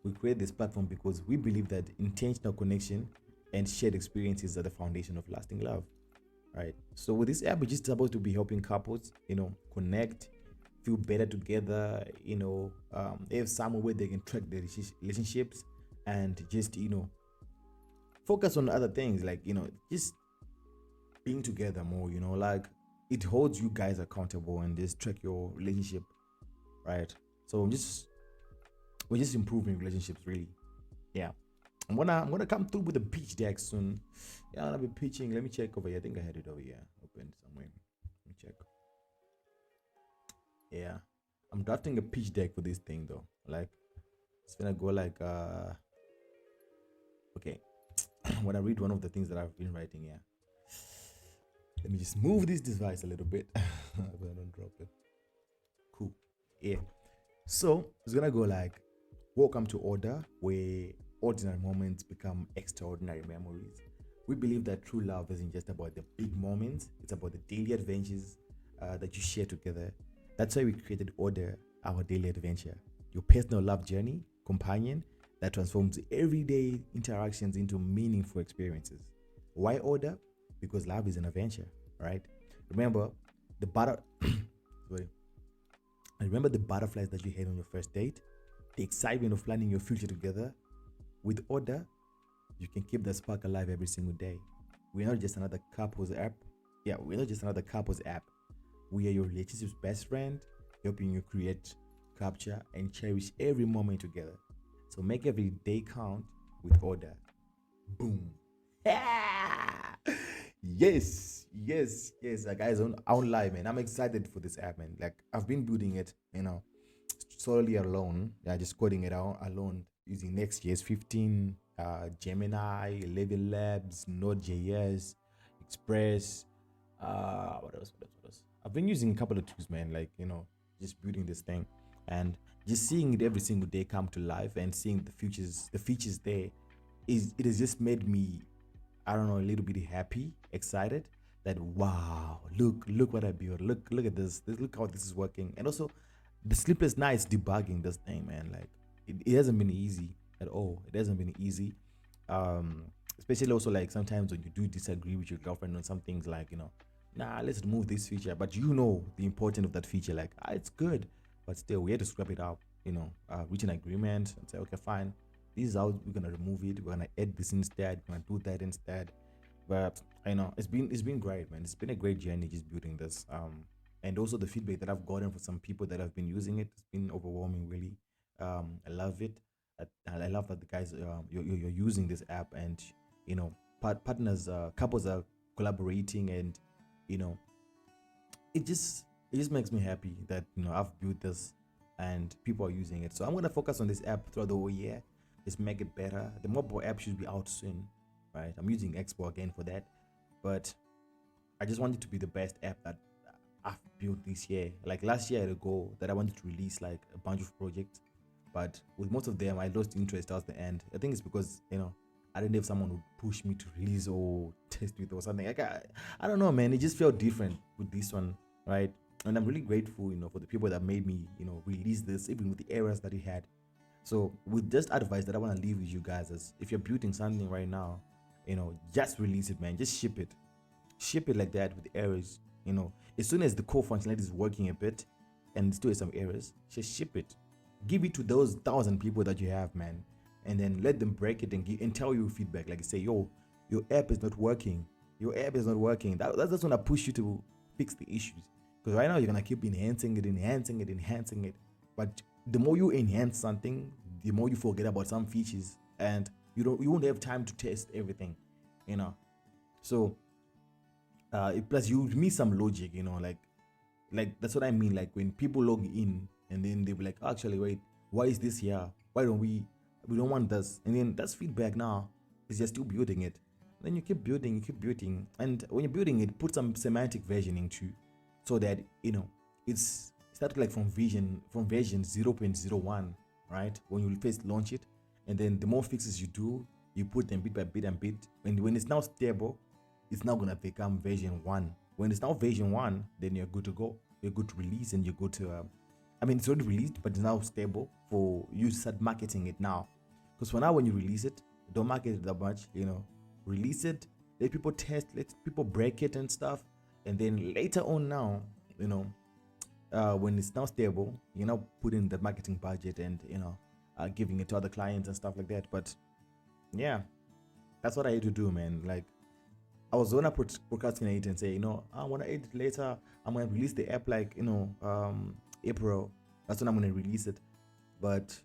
We create this platform because we believe that intentional connection and shared experiences are the foundation of lasting love. right? So with this app, it's just supposed to be helping couples, connect, feel better together, have somewhere where they can track their relationships and just, focus on other things like, just being together more, like it holds you guys accountable and just track your relationship, right? So we're just improving relationships really. Yeah. I'm gonna come through with a pitch deck soon. Yeah, I'll be pitching. Let me check over here. I think I had it over here open somewhere. Let me check. Yeah. I'm drafting a pitch deck for this thing though. Like it's gonna go like okay. When I read one of the things that I've been writing here. Let me just move this device a little bit. But I don't drop it. Cool. Yeah. So it's gonna go like, welcome to Oddah, where ordinary moments become extraordinary memories. We believe that true love isn't just about the big moments; it's about the daily adventures that you share together. That's why we created Oddah, our daily adventure, your personal love journey companion that transforms everyday interactions into meaningful experiences. Why Oddah? Because love is an adventure, right? Remember the sorry. Remember the butterflies that you had on your first date, the excitement of planning your future together. With Oddah, you can keep that spark alive every single day. We're not just another couples app. Yeah, we're not just another couples app. We are your relationship's best friend, helping you create, capture, and cherish every moment together. So make every day count with Oddah. Boom. Yes, yes, yes. Like guys, I won't lie, man. I'm excited for this app, man. Like I've been building it, solely alone. Yeah, just coding it out alone using Next.js 15, Gemini, 11 Labs, Node.js, Express. What else? What else? I've been using a couple of tools, man. Like just building this thing and just seeing it every single day come to life and seeing the features there it has just made me, I don't know, a little bit happy, excited that wow, look what I built. Look at this. Look how this is working. And also the sleepless nights debugging this thing, man. Like it hasn't been easy at all. It hasn't been easy. Especially also like sometimes when you do disagree with your girlfriend on some things like, nah, let's remove this feature. But the importance of that feature, like it's good, but still we had to scrap it out, reach an agreement and say, okay, fine. This is how we're gonna remove it. We're gonna add this instead. We're gonna do that instead. But I know it's been great, man. It's been a great journey just building this. And also the feedback that I've gotten from some people that have been using it, it's been overwhelming. Really, I love it. I love that the guys you're using this app and partners, couples are collaborating and it just makes me happy that I've built this and people are using it. So I'm gonna focus on this app throughout the whole year. Just make it better. The mobile app should be out soon, right? I'm using Expo again for that, but I just want it to be the best app that I've built this year. Like last year I had a goal that I wanted to release like a bunch of projects, but with most of them I lost interest towards the end. I think it's because I didn't have someone who pushed me to release or test with or something. Like I don't know, man. It just felt different with this one, right? And I'm really grateful, for the people that made me, release this, even with the errors that it had. So with just advice that I want to leave with you guys is, if you're building something right now, just release it, man. Just ship it like that with errors. As soon as the core functionality is working a bit and still has some errors, just ship it. Give it to those 1,000 people that you have, man, and then let them break it and tell you feedback. Like say, yo, your app is not working. Your app is not working. That's gonna push you to fix the issues. Because right now you're gonna keep enhancing it. But the more you enhance something, the more you forget about some features, and you won't have time to test everything, So plus you miss some logic, like that's what I mean. Like when people log in and then they'll be like, actually, wait, why is this here? Why don't we don't want this? And then that's feedback now. It's just still building it. Then you keep building, and when you're building it, put some semantic versioning too, so that it's started like from version 0.01, right? When you first launch it, and then the more fixes you do, you put them bit by bit and bit. And when it's now stable, it's now gonna become version 1. When it's now version 1, then you're good to go. You're good to release, and you're good to it's already released, but it's now stable for you to start marketing it now. Because for now, when you release it, don't market it that much, release it let people test, let people break it and stuff, and then later on now, when it's now stable, put in the marketing budget and giving it to other clients and stuff like that. But yeah, that's what I had to do, man. Like, I was gonna procrastinate and say, I want to edit later. I'm gonna release the app like April. That's when I'm gonna release it. But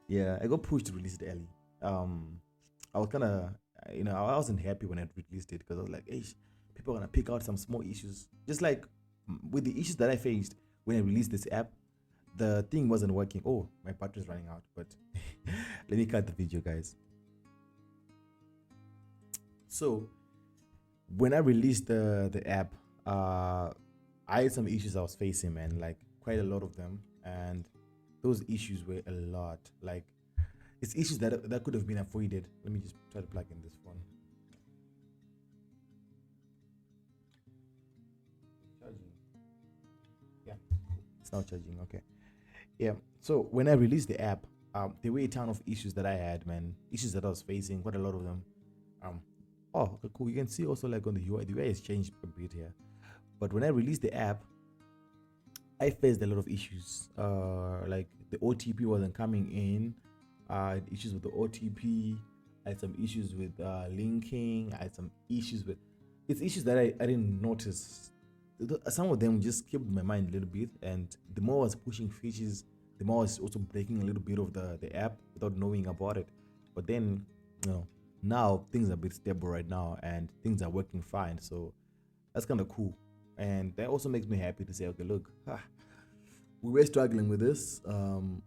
yeah, I got pushed to release it early. I was kind of, I wasn't happy when I released it because I was like, hey, people are gonna pick out some small issues. Just like with the issues that I faced when I released this app, the thing wasn't working. Oh, my battery's running out. But let me cut the video, guys. So when I released the app, I had some issues I was facing, man, like quite a lot of them, and those issues were a lot. Like, it's issues that could have been avoided. Let me just try to plug in this phone. Charging. Yeah, it's now charging. Okay. Yeah. So when I released the app, there were a ton of issues that I had, man. Issues that I was facing, quite a lot of them. Oh, okay, cool. You can see also like on the UI has changed a bit here. But when I released the app, I faced a lot of issues. Like the OTP wasn't coming in. I had issues with the OTP. I had some issues with linking. I had some issues with. It's issues that I didn't notice. Some of them just kept my mind a little bit. And the more I was pushing features, the more I was also breaking a little bit of the app without knowing about it. But then, now things are a bit stable right now and things are working fine. So that's kind of cool. And that also makes me happy to say, okay, look, we were struggling with this,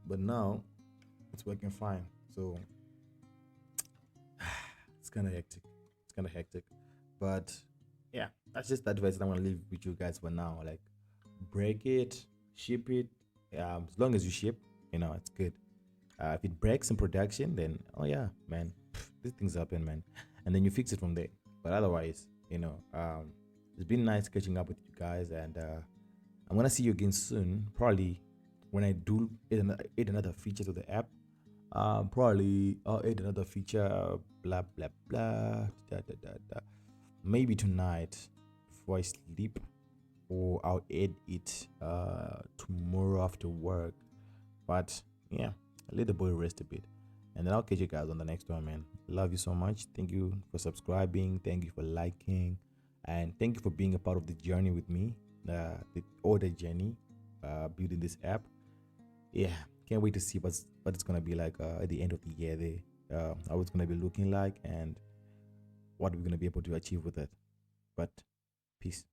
but now it's working fine. So it's kind of hectic. But yeah, that's just the advice that I'm gonna leave with you guys for now. Like, break it, ship it. As long as you ship, it's good. If it breaks in production, then oh yeah, man, these things happen, man, and then you fix it from there. But otherwise, it's been nice catching up with you guys, and I'm gonna see you again soon. Probably when I do add another feature to the app. Probably I'll add another feature. Blah blah blah. Maybe tonight before I sleep, or I'll add it tomorrow after work. But yeah, let the boy rest a bit, and then I'll catch you guys on the next one, man. Love you so much. Thank you for subscribing. Thank you for liking, and thank you for being a part of the journey with me, the Oddah journey, building this app. Yeah, can't wait to see what it's gonna be like at the end of the year. How it's gonna be looking like, and what we're gonna be able to achieve with it. But peace.